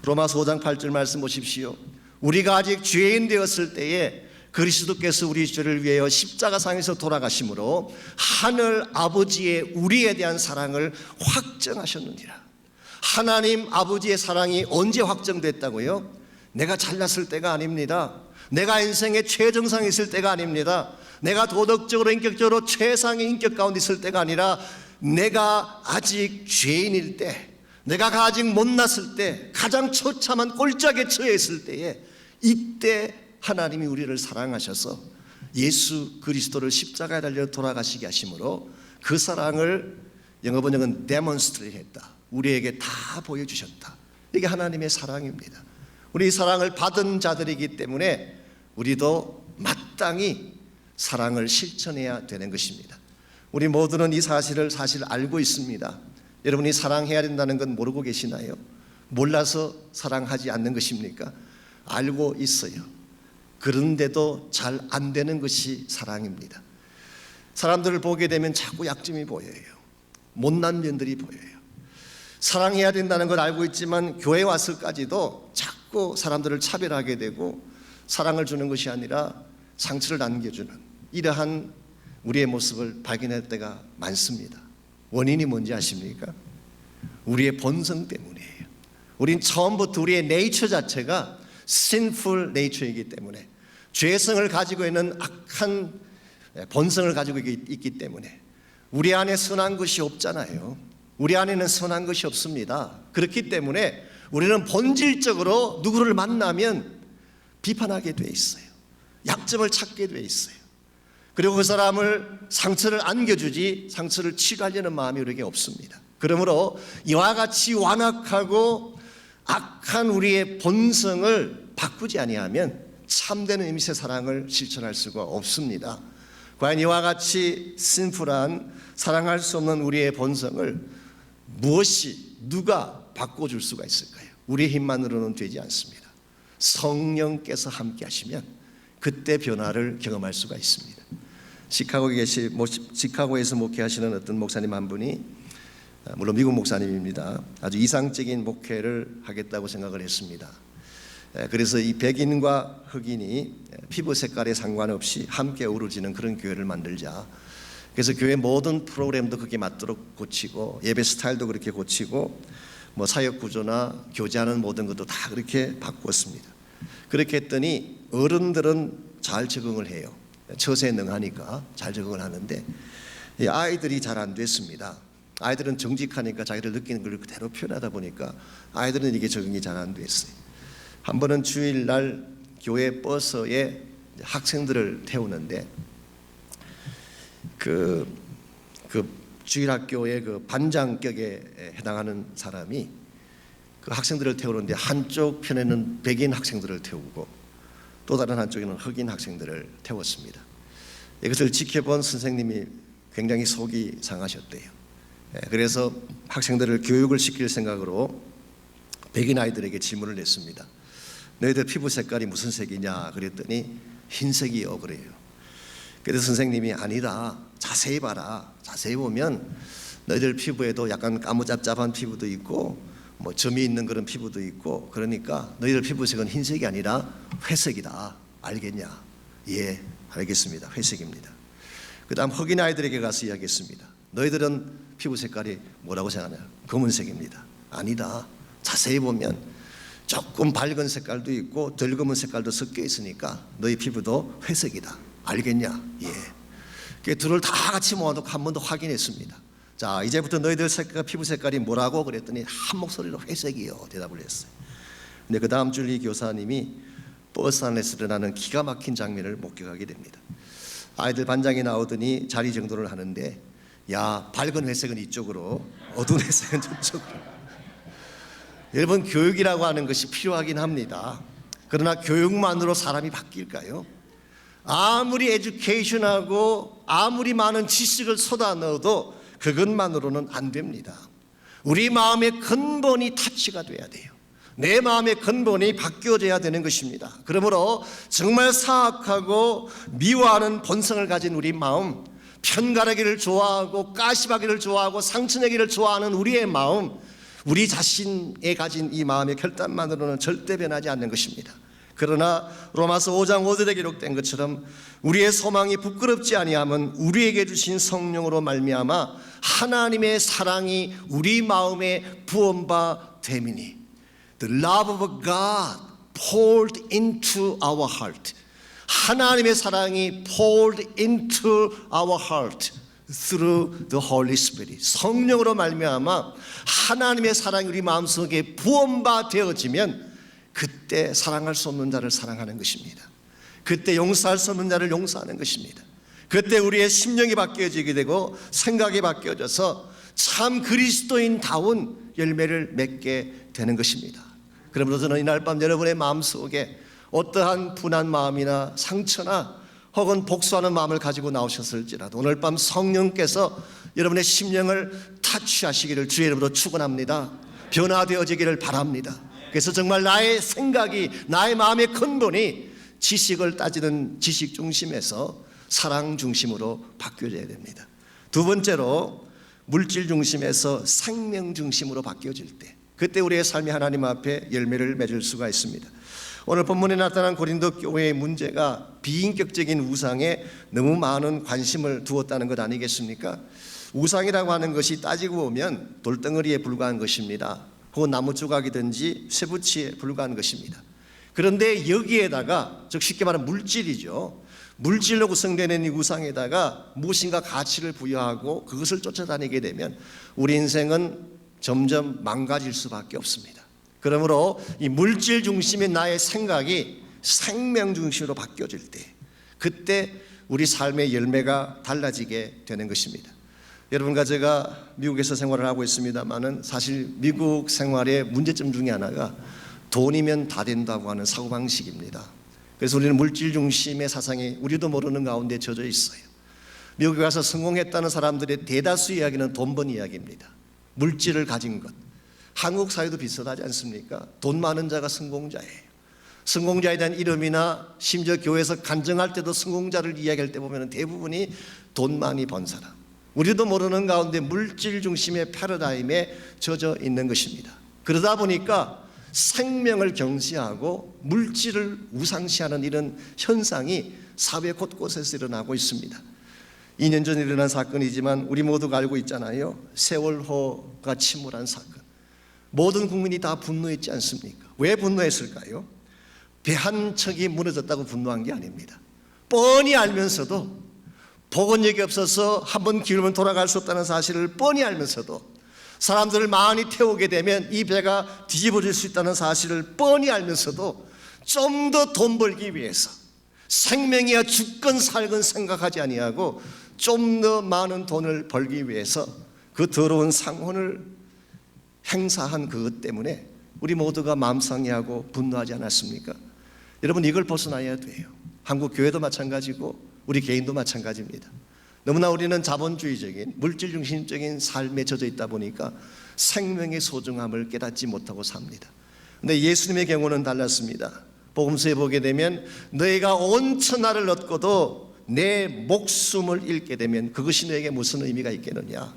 로마서 5장 8절 말씀 보십시오. 우리가 아직 죄인 되었을 때에 그리스도께서 우리 죄를 위하여 십자가상에서 돌아가심으로 하늘 아버지의 우리에 대한 사랑을 확정하셨느니라. 하나님 아버지의 사랑이 언제 확정됐다고요? 내가 잘났을 때가 아닙니다. 내가 인생의 최정상에 있을 때가 아닙니다. 내가 도덕적으로 인격적으로 최상의 인격 가운데 있을 때가 아니라 내가 아직 죄인일 때, 내가 아직 못났을 때, 가장 처참한 꼴짝에 처해 있을 때에, 이때 하나님이 우리를 사랑하셔서 예수 그리스도를 십자가에 달려 돌아가시게 하심으로 그 사랑을 영어 번역은 demonstrate 했다. 우리에게 다 보여주셨다. 이게 하나님의 사랑입니다. 우리 사랑을 받은 자들이기 때문에 우리도 마땅히 사랑을 실천해야 되는 것입니다. 우리 모두는 이 사실을 사실 알고 있습니다. 여러분이 사랑해야 된다는 건 모르고 계시나요? 몰라서 사랑하지 않는 것입니까? 알고 있어요. 그런데도 잘 안 되는 것이 사랑입니다. 사람들을 보게 되면 자꾸 약점이 보여요. 못난 면들이 보여요. 사랑해야 된다는 걸 알고 있지만 교회 와서까지도 자꾸 사람들을 차별하게 되고 사랑을 주는 것이 아니라 상처를 남겨주는 이러한 우리의 모습을 발견할 때가 많습니다. 원인이 뭔지 아십니까? 우리의 본성 때문이에요. 우린 처음부터 우리의 네이처 자체가 sinful nature이기 때문에, 죄성을 가지고 있는 악한 본성을 가지고 있기 때문에 우리 안에 선한 것이 없잖아요. 우리 안에는 선한 것이 없습니다. 그렇기 때문에 우리는 본질적으로 누구를 만나면 비판하게 돼 있어요. 약점을 찾게 돼 있어요. 그리고 그 사람을 상처를 안겨주지 상처를 치료하려는 마음이 우리에게 없습니다. 그러므로 이와 같이 완악하고 악한 우리의 본성을 바꾸지 아니하면 참된 의미의 사랑을 실천할 수가 없습니다. 과연 이와 같이 신풀한 사랑할 수 없는 우리의 본성을 무엇이 누가 바꿔줄 수가 있을까요? 우리의 힘만으로는 되지 않습니다. 성령께서 함께 하시면 그때 변화를 경험할 수가 있습니다. 시카고에서 목회하시는 어떤 목사님 한 분이, 물론 미국 목사님입니다, 아주 이상적인 목회를 하겠다고 생각을 했습니다. 그래서 이 백인과 흑인이 피부 색깔에 상관없이 함께 어우러지는 그런 교회를 만들자. 그래서 교회 모든 프로그램도 그게 맞도록 고치고, 예배 스타일도 그렇게 고치고, 뭐 사역 구조나 교제하는 모든 것도 다 그렇게 바꾸었습니다. 그렇게 했더니 어른들은 잘 적응을 해요. 처세에 능하니까 잘 적응을 하는데 이 아이들이 잘 안 됐습니다. 아이들은 정직하니까 자기를 느끼는 걸 그대로 표현하다 보니까 아이들은 이게 적응이 잘 안 됐어요. 한 번은 주일날 교회 버스에 학생들을 태우는데 그 주일학교의 그 반장격에 해당하는 사람이 그 학생들을 태우는데 한쪽 편에는 백인 학생들을 태우고 또 다른 한쪽에는 흑인 학생들을 태웠습니다. 이것을 지켜본 선생님이 굉장히 속이 상하셨대요. 그래서 학생들을 교육을 시킬 생각으로 백인 아이들에게 질문을 냈습니다. 너희들 피부 색깔이 무슨 색이냐 그랬더니 흰색이요 그래요. 그래서 선생님이 아니다, 자세히 봐라. 자세히 보면 너희들 피부에도 약간 까무잡잡한 피부도 있고 뭐 점이 있는 그런 피부도 있고, 그러니까 너희들 피부색은 흰색이 아니라 회색이다. 알겠냐? 예, 알겠습니다. 회색입니다. 그 다음 흑인 아이들에게 가서 이야기했습니다. 너희들은 피부 색깔이 뭐라고 생각하냐? 검은색입니다. 아니다, 자세히 보면 조금 밝은 색깔도 있고 덜 검은 색깔도 섞여 있으니까 너희 피부도 회색이다. 알겠냐? 예. 그 둘을 다 같이 모아놓고 한 번 더 확인했습니다. 자, 이제부터 너희들 피부 색깔이 뭐라고 그랬더니 한 목소리로 회색이요 대답을 했어요. 근데 그 다음 주 이 교사님이 버스 안에서 일어나는 기가 막힌 장면을 목격하게 됩니다. 아이들 반장이 나오더니 자리 정돈을 하는데, 야, 밝은 회색은 이쪽으로, 어두운 회색은 저쪽으로. 여러분, 교육이라고 하는 것이 필요하긴 합니다. 그러나 교육만으로 사람이 바뀔까요? 아무리 에듀케이션하고 아무리 많은 지식을 쏟아 넣어도 그것만으로는 안 됩니다. 우리 마음의 근본이 타치가 돼야 돼요. 내 마음의 근본이 바뀌어져야 되는 것입니다. 그러므로 정말 사악하고 미워하는 본성을 가진 우리 마음, 편가르기를 좋아하고 가시바기를 좋아하고 상처내기를 좋아하는 우리의 마음, 우리 자신에 가진 이 마음의 결단만으로는 절대 변하지 않는 것입니다. 그러나 로마서 5장 5절에 기록된 것처럼 우리의 소망이 부끄럽지 아니함은 우리에게 주신 성령으로 말미암아 하나님의 사랑이 우리 마음에 부음바 됨이니, The love of God poured into our heart. 하나님의 사랑이 poured into our heart through the Holy Spirit. 성령으로 말미암아 하나님의 사랑이 우리 마음속에 부음바 되어지면 그때 사랑할 수 없는 자를 사랑하는 것입니다. 그때 용서할 수 없는 자를 용서하는 것입니다. 그때 우리의 심령이 바뀌어지게 되고 생각이 바뀌어져서 참 그리스도인다운 열매를 맺게 되는 것입니다. 그러므로 저는 이날 밤 여러분의 마음속에 어떠한 분한 마음이나 상처나 혹은 복수하는 마음을 가지고 나오셨을지라도 오늘 밤 성령께서 여러분의 심령을 타치하시기를 주의 이름으로 축원합니다. 변화되어지기를 바랍니다. 그래서 정말 나의 생각이, 나의 마음의 근본이 지식을 따지는 지식 중심에서 사랑 중심으로 바뀌어져야 됩니다. 두 번째로 물질 중심에서 생명 중심으로 바뀌어질 때, 그때 우리의 삶이 하나님 앞에 열매를 맺을 수가 있습니다. 오늘 본문에 나타난 고린도 교회의 문제가 비인격적인 우상에 너무 많은 관심을 두었다는 것 아니겠습니까? 우상이라고 하는 것이 따지고 보면 돌덩어리에 불과한 것입니다. 혹은 나무 조각이든지 쇠붙이에 불과한 것입니다. 그런데 여기에다가, 즉 쉽게 말하면 물질이죠, 물질로 구성되는 이 우상에다가 무엇인가 가치를 부여하고 그것을 쫓아다니게 되면 우리 인생은 점점 망가질 수밖에 없습니다. 그러므로 이 물질 중심의 나의 생각이 생명 중심으로 바뀌어질 때, 그때 우리 삶의 열매가 달라지게 되는 것입니다. 여러분과 제가 미국에서 생활을 하고 있습니다만은 사실 미국 생활의 문제점 중에 하나가 돈이면 다 된다고 하는 사고방식입니다. 그래서 우리는 물질 중심의 사상에 우리도 모르는 가운데 젖어 있어요. 미국에 가서 성공했다는 사람들의 대다수 이야기는 돈 번 이야기입니다. 물질을 가진 것. 한국 사회도 비슷하지 않습니까? 돈 많은 자가 성공자예요. 성공자에 대한 이름이나 심지어 교회에서 간증할 때도 성공자를 이야기할 때 보면 대부분이 돈 많이 번 사람. 우리도 모르는 가운데 물질 중심의 패러다임에 젖어 있는 것입니다. 그러다 보니까 생명을 경시하고 물질을 우상시하는 이런 현상이 사회 곳곳에서 일어나고 있습니다. 2년 전에 일어난 사건이지만 우리 모두가 알고 있잖아요. 세월호가 침몰한 사건. 모든 국민이 다 분노했지 않습니까? 왜 분노했을까요? 배 한 척이 무너졌다고 분노한 게 아닙니다. 뻔히 알면서도, 복원력이 없어서 한번 기울면 돌아갈 수 없다는 사실을 뻔히 알면서도, 사람들을 많이 태우게 되면 이 배가 뒤집어질 수 있다는 사실을 뻔히 알면서도 좀 더 돈 벌기 위해서, 생명이야 죽건 살건 생각하지 아니하고 좀 더 많은 돈을 벌기 위해서 그 더러운 상혼을 행사한 그것 때문에 우리 모두가 마음 상해하고 분노하지 않았습니까? 여러분, 이걸 벗어나야 돼요. 한국 교회도 마찬가지고 우리 개인도 마찬가지입니다. 너무나 우리는 자본주의적인 물질 중심적인 삶에 젖어 있다 보니까 생명의 소중함을 깨닫지 못하고 삽니다. 그런데 예수님의 경우는 달랐습니다. 복음서에 보게 되면 너희가 온 천하를 얻고도 내 목숨을 잃게 되면 그것이 너에게 무슨 의미가 있겠느냐.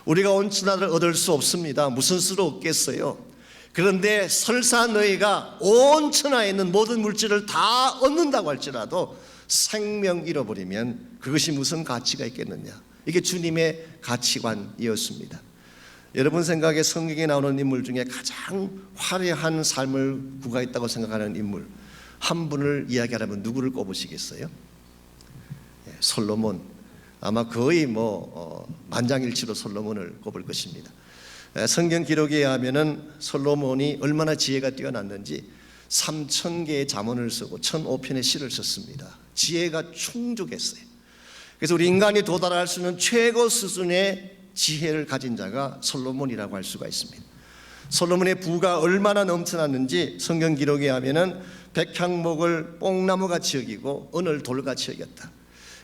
우리가 온 천하를 얻을 수 없습니다. 무슨 수로 얻겠어요. 그런데 설사 너희가 온 천하에 있는 모든 물질을 다 얻는다고 할지라도 생명 잃어버리면 그것이 무슨 가치가 있겠느냐. 이게 주님의 가치관이었습니다. 여러분 생각에 성경에 나오는 인물 중에 가장 화려한 삶을 구가했다고 생각하는 인물 한 분을 이야기하라면 누구를 꼽으시겠어요? 솔로몬. 아마 거의 만장일치로 솔로몬을 꼽을 것입니다. 성경 기록에 의하면은 솔로몬이 얼마나 지혜가 뛰어났는지 3,000개의 잠언을 쓰고 1,005편의 시를 썼습니다. 지혜가 충족했어요. 그래서 우리 인간이 도달할 수 있는 최고 수준의 지혜를 가진 자가 솔로몬이라고 할 수가 있습니다. 솔로몬의 부가 얼마나 넘쳐났는지 성경 기록에 하면은 백향목을 뽕나무같이 여기고 은을 돌같이 여겼다.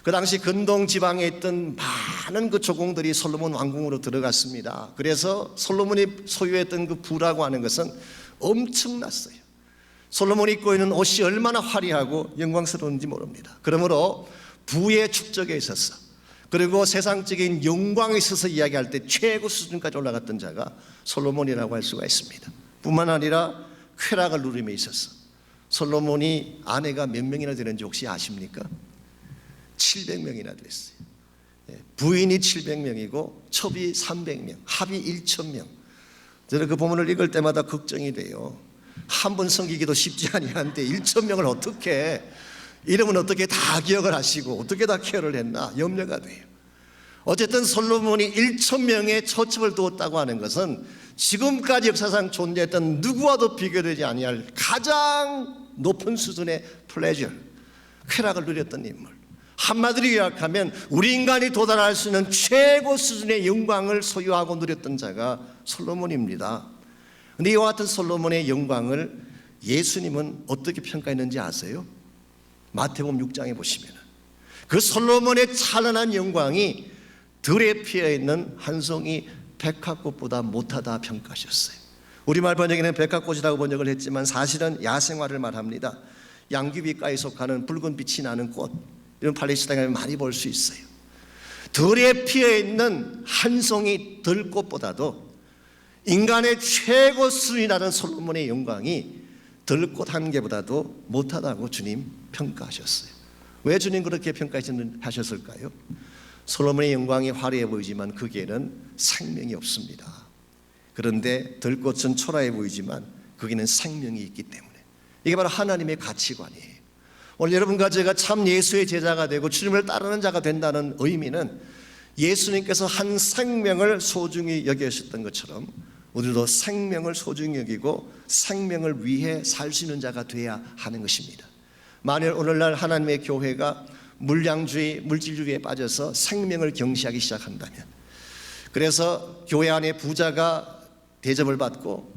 그 당시 근동 지방에 있던 많은 그 조공들이 솔로몬 왕궁으로 들어갔습니다. 그래서 솔로몬이 소유했던 그 부라고 하는 것은 엄청났어요. 솔로몬이 입고 있는 옷이 얼마나 화려하고 영광스러운지 모릅니다. 그러므로 부의 축적에 있어서, 그리고 세상적인 영광에 있어서 이야기할 때 최고 수준까지 올라갔던 자가 솔로몬이라고 할 수가 있습니다. 뿐만 아니라 쾌락을 누림에 있어서 솔로몬이 아내가 몇 명이나 되는지 혹시 아십니까? 700명이나 됐어요. 부인이 700명이고 첩이 300명, 합이 1,000명. 저는 그 본문을 읽을 때마다 걱정이 돼요. 한 번 섬기기도 쉽지 아니한데 1,000명을 어떻게, 이름은 어떻게 다 기억을 하시고 어떻게 다 케어를 했나 염려가 돼요. 어쨌든 솔로몬이 1,000명의 초첩을 두었다고 하는 것은 지금까지 역사상 존재했던 누구와도 비교되지 아니할 가장 높은 수준의 플레저, 쾌락을 누렸던 인물. 한마디로 요약하면 우리 인간이 도달할 수 있는 최고 수준의 영광을 소유하고 누렸던 자가 솔로몬입니다. 그런데 이와 같은 솔로몬의 영광을 예수님은 어떻게 평가했는지 아세요? 마태복음 6장에 보시면 그 솔로몬의 찬란한 영광이 들에 피어있는 한 송이 백합꽃보다 못하다 평가하셨어요. 우리말 번역에는 백합꽃이라고 번역을 했지만 사실은 야생화를 말합니다. 양귀비가에 속하는 붉은 빛이 나는 꽃, 이런 팔레스타인에 많이 볼 수 있어요. 들에 피어있는 한 송이 들꽃보다도 인간의 최고 수준이라는 솔로몬의 영광이 들꽃 한 개보다도 못하다고 주님 평가하셨어요. 왜 주님 그렇게 평가하셨을까요? 솔로몬의 영광이 화려해 보이지만 거기에는 생명이 없습니다. 그런데 들꽃은 초라해 보이지만 거기는 생명이 있기 때문에, 이게 바로 하나님의 가치관이에요. 오늘 여러분과 제가 참 예수의 제자가 되고 주님을 따르는 자가 된다는 의미는 예수님께서 한 생명을 소중히 여기셨던 것처럼 우리도 생명을 소중히 여기고 생명을 위해 살 수 있는 자가 되어야 하는 것입니다. 만일 오늘날 하나님의 교회가 물량주의, 물질주의에 빠져서 생명을 경시하기 시작한다면, 그래서 교회 안에 부자가 대접을 받고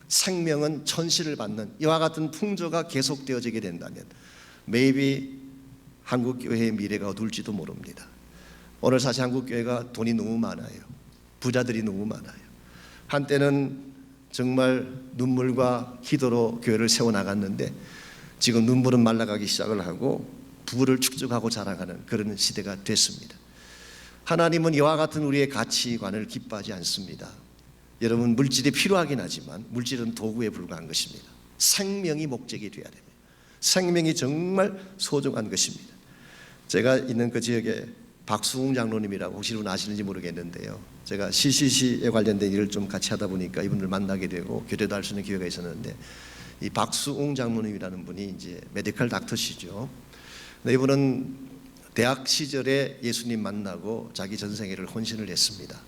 생명은 천시를 받는 이와 같은 풍조가 계속되어지게 된다면 maybe 한국교회의 미래가 어두울지도 모릅니다. 오늘 사실 한국교회가 돈이 너무 많아요. 부자들이 너무 많아요. 한때는 정말 눈물과 기도로 교회를 세워나갔는데 지금 눈물은 말라가기 시작을 하고 부를 축적하고 자라가는 그런 시대가 됐습니다. 하나님은 이와 같은 우리의 가치관을 기뻐하지 않습니다. 여러분, 물질이 필요하긴 하지만 물질은 도구에 불과한 것입니다. 생명이 목적이 되어야 됩니다. 생명이 정말 소중한 것입니다. 제가 있는 그 지역에 박수웅 장로님이라고 혹시 여러분 아시는지 모르겠는데요, 제가 CCC에 관련된 일을 좀 같이 하다 보니까 이분을 만나게 되고 교대도 할 수 있는 기회가 있었는데, 이 박수웅 장로님이라는 분이 이제 메디컬 닥터시죠. 이분은 대학 시절에 예수님 만나고 자기 전생애를 헌신을 했습니다.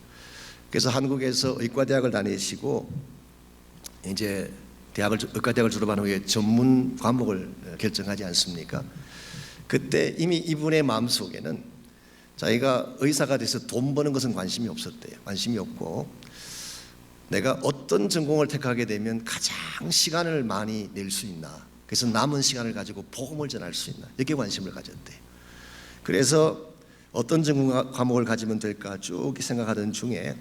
그래서 한국에서 의과대학을 다니시고 이제 의과대학을 졸업한 후에 전문 과목을 결정하지 않습니까? 그때 이미 이분의 마음속에는 자기가 의사가 돼서 돈 버는 것은 관심이 없었대요. 관심이 없고 내가 어떤 전공을 택하게 되면 가장 시간을 많이 낼 수 있나, 그래서 남은 시간을 가지고 복음을 전할 수 있나, 이렇게 관심을 가졌대요. 그래서 어떤 전공 과목을 가지면 될까 쭉 생각하던 중에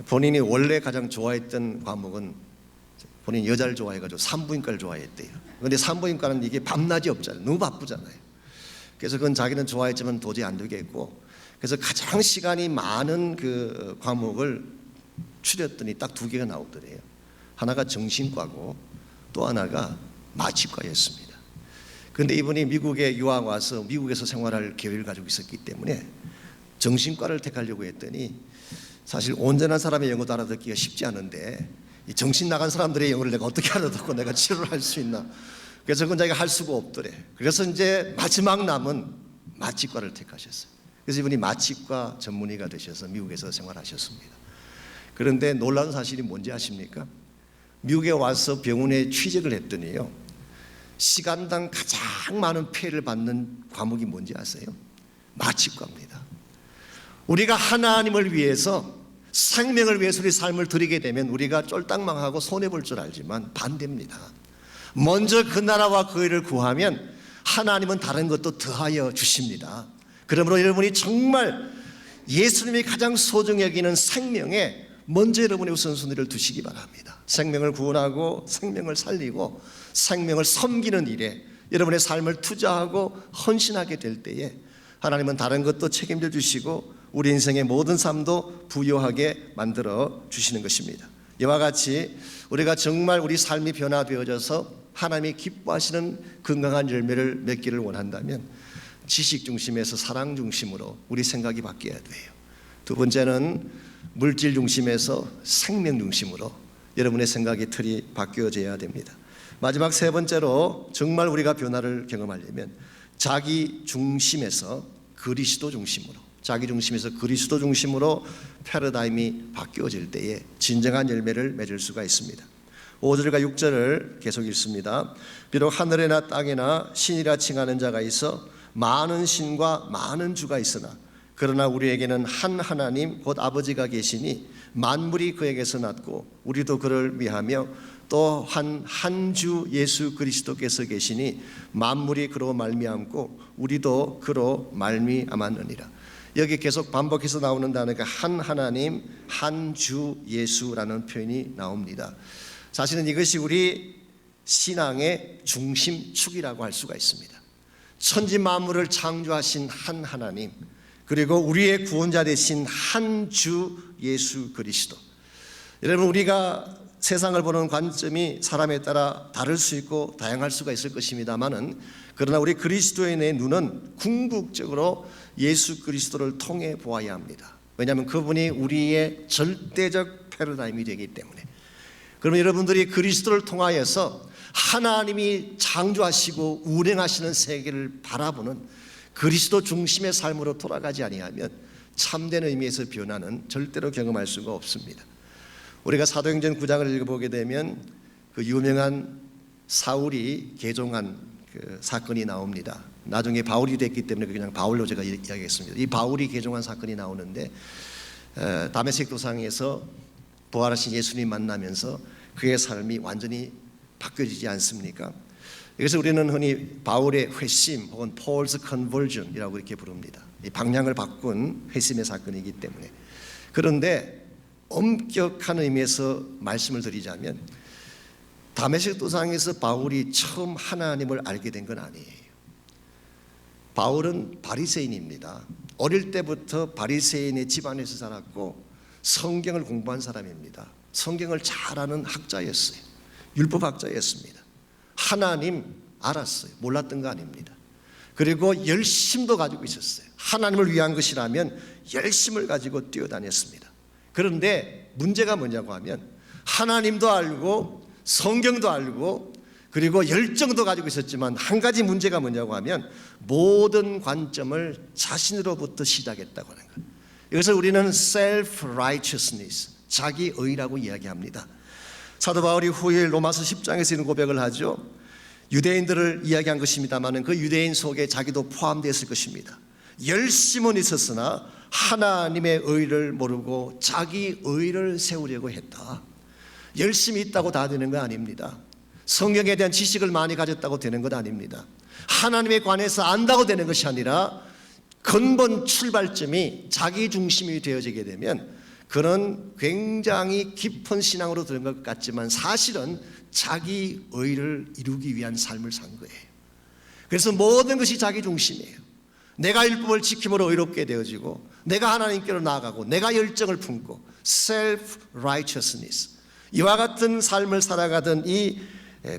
본인이 원래 가장 좋아했던 과목은, 본인이 여자를 좋아해가지고 산부인과를 좋아했대요. 그런데 산부인과는 이게 밤낮이 없잖아요. 너무 바쁘잖아요. 그래서 그건 자기는 좋아했지만 도저히 안 되겠고, 그래서 가장 시간이 많은 그 과목을 추렸더니 딱 2개가 나오더래요. 하나가 정신과고 또 하나가 마취과였습니다. 그런데 이분이 미국에 유학 와서 미국에서 생활할 계획을 가지고 있었기 때문에 정신과를 택하려고 했더니, 사실 온전한 사람의 영어도 알아듣기가 쉽지 않은데 이 정신 나간 사람들의 영어를 내가 어떻게 알아듣고 내가 치료를 할 수 있나, 그래서 그건 자기가 할 수가 없더래. 그래서 이제 마지막 남은 마취과를 택하셨어요. 그래서 이분이 마취과 전문의가 되셔서 미국에서 생활하셨습니다. 그런데 놀라운 사실이 뭔지 아십니까? 미국에 와서 병원에 취직을 했더니요, 시간당 가장 많은 페이를 받는 과목이 뭔지 아세요? 마취과입니다. 우리가 하나님을 위해서, 생명을 위해서 우리 삶을 드리게 되면 우리가 쫄딱망하고 손해볼 줄 알지만 반대입니다. 먼저 그 나라와 그 일을 구하면 하나님은 다른 것도 더하여 주십니다. 그러므로 여러분이 정말 예수님이 가장 소중히 여기는 생명에 먼저 여러분의 우선순위를 두시기 바랍니다. 생명을 구원하고 생명을 살리고 생명을 섬기는 일에 여러분의 삶을 투자하고 헌신하게 될 때에 하나님은 다른 것도 책임져 주시고 우리 인생의 모든 삶도 부요하게 만들어 주시는 것입니다. 이와 같이 우리가 정말 우리 삶이 변화되어져서 하나님이 기뻐하시는 건강한 열매를 맺기를 원한다면 지식 중심에서 사랑 중심으로 우리 생각이 바뀌어야 돼요. 두 번째는 물질 중심에서 생명 중심으로 여러분의 생각의 틀이 바뀌어져야 됩니다. 마지막 세 번째로 정말 우리가 변화를 경험하려면 자기 중심에서 그리스도 중심으로, 자기 중심에서 그리스도 중심으로 패러다임이 바뀌어질 때에 진정한 열매를 맺을 수가 있습니다. 5절과 6절을 계속 읽습니다. 비록 하늘에나 땅에나 신이라 칭하는 자가 있어 많은 신과 많은 주가 있으나 그러나 우리에게는 한 하나님 곧 아버지가 계시니 만물이 그에게서 났고 우리도 그를 위하며 또 한 주 예수 그리스도께서 계시니 만물이 그로 말미암고 우리도 그로 말미암았느니라. 여기 계속 반복해서 나오는 단어가 한 하나님, 한 주 예수라는 표현이 나옵니다. 사실은 이것이 우리 신앙의 중심축이라고 할 수가 있습니다. 천지 만물을 창조하신 한 하나님, 그리고 우리의 구원자 되신 한 주 예수 그리스도. 여러분, 우리가 세상을 보는 관점이 사람에 따라 다를 수 있고 다양할 수가 있을 것입니다만은, 그러나 우리 그리스도인의 눈은 궁극적으로 예수 그리스도를 통해 보아야 합니다. 왜냐하면 그분이 우리의 절대적 패러다임이 되기 때문에. 그러면 여러분들이 그리스도를 통하여서 하나님이 창조하시고 운행하시는 세계를 바라보는 그리스도 중심의 삶으로 돌아가지 아니하면 참된 의미에서 변화는 절대로 경험할 수가 없습니다. 우리가 사도행전 9장을 읽어보게 되면 그 유명한 사울이 개종한 그 사건이 나옵니다. 나중에 바울이 됐기 때문에 그냥 바울로 제가 이야기했습니다. 이 바울이 개종한 사건이 나오는데 다메섹 도상에서 부활하신 예수님 만나면서 그의 삶이 완전히 바뀌어지지 않습니까? 그래서 우리는 흔히 바울의 회심 혹은 Paul's conversion이라고 이렇게 부릅니다. 이 방향을 바꾼 회심의 사건이기 때문에. 그런데 엄격한 의미에서 말씀을 드리자면 다메섹 도상에서 바울이 처음 하나님을 알게 된 건 아니에요. 바울은 바리새인입니다. 어릴 때부터 바리새인의 집안에서 자랐고 성경을 공부한 사람입니다. 성경을 잘 아는 학자였어요. 율법학자였습니다. 하나님 알았어요. 몰랐던 거 아닙니다. 그리고 열심도 가지고 있었어요. 하나님을 위한 것이라면 열심을 가지고 뛰어다녔습니다. 그런데 문제가 뭐냐고 하면 하나님도 알고 성경도 알고 그리고 열정도 가지고 있었지만 한 가지 문제가 뭐냐고 하면 모든 관점을 자신으로부터 시작했다고 하는 거예요. 이것을 우리는 self-righteousness, 자기의라고 이야기합니다. 사도 바울이 후에 로마서 10장에서 이런 고백을 하죠. 유대인들을 이야기한 것입니다만 그 유대인 속에 자기도 포함되었을 것입니다. 열심은 있었으나 하나님의 의를 모르고 자기 의를 세우려고 했다. 열심히 있다고 다 되는 거 아닙니다. 성경에 대한 지식을 많이 가졌다고 되는 것 아닙니다. 하나님에 관해서 안다고 되는 것이 아니라 근본 출발점이 자기 중심이 되어지게 되면 그런 굉장히 깊은 신앙으로 들은 것 같지만 사실은 자기 의를 이루기 위한 삶을 산 거예요. 그래서 모든 것이 자기 중심이에요. 내가 율법을 지킴으로 의롭게 되어지고 내가 하나님께로 나아가고 내가 열정을 품고 self-righteousness, 이와 같은 삶을 살아가던 이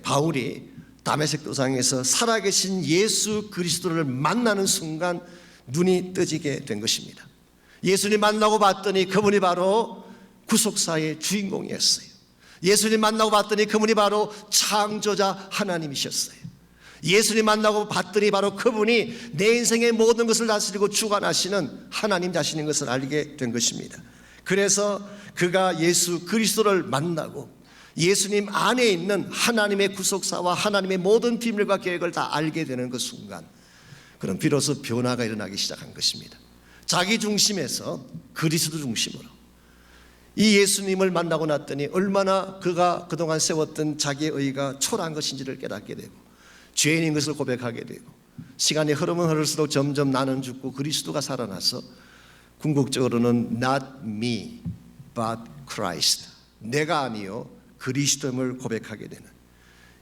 바울이 다메섹 도상에서 살아계신 예수 그리스도를 만나는 순간 눈이 떠지게 된 것입니다. 예수님 만나고 봤더니 그분이 바로 구속사의 주인공이었어요. 예수님 만나고 봤더니 그분이 바로 창조자 하나님이셨어요. 예수님 만나고 봤더니 바로 그분이 내 인생의 모든 것을 다스리고 주관하시는 하나님 자신인 것을 알게 된 것입니다. 그래서 그가 예수 그리스도를 만나고 예수님 안에 있는 하나님의 구속사와 하나님의 모든 비밀과 계획을 다 알게 되는 그 순간, 그럼 비로소 변화가 일어나기 시작한 것입니다. 자기 중심에서 그리스도 중심으로 이 예수님을 만나고 났더니 얼마나 그가 그동안 세웠던 자기의 의가 초라한 것인지를 깨닫게 되고, 죄인인 것을 고백하게 되고, 시간이 흐르면 흐를수록 점점 나는 죽고 그리스도가 살아나서 궁극적으로는 not me but Christ, 내가 아니요 그리스도임을 고백하게 되는,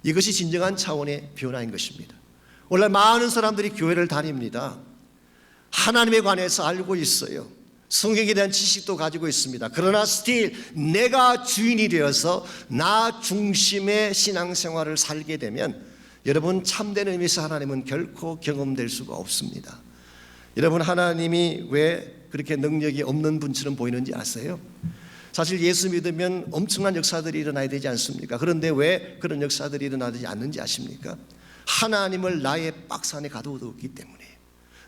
이것이 진정한 차원의 변화인 것입니다. 오늘 많은 사람들이 교회를 다닙니다. 하나님에 관해서 알고 있어요. 성경에 대한 지식도 가지고 있습니다. 그러나 still 내가 주인이 되어서 나 중심의 신앙생활을 살게 되면 여러분, 참된 의미에서 하나님은 결코 경험될 수가 없습니다. 여러분, 하나님이 왜 그렇게 능력이 없는 분처럼 보이는지 아세요? 사실 예수 믿으면 엄청난 역사들이 일어나야 되지 않습니까? 그런데 왜 그런 역사들이 일어나지 않는지 아십니까? 하나님을 나의 박스 안에 가두었기 때문에,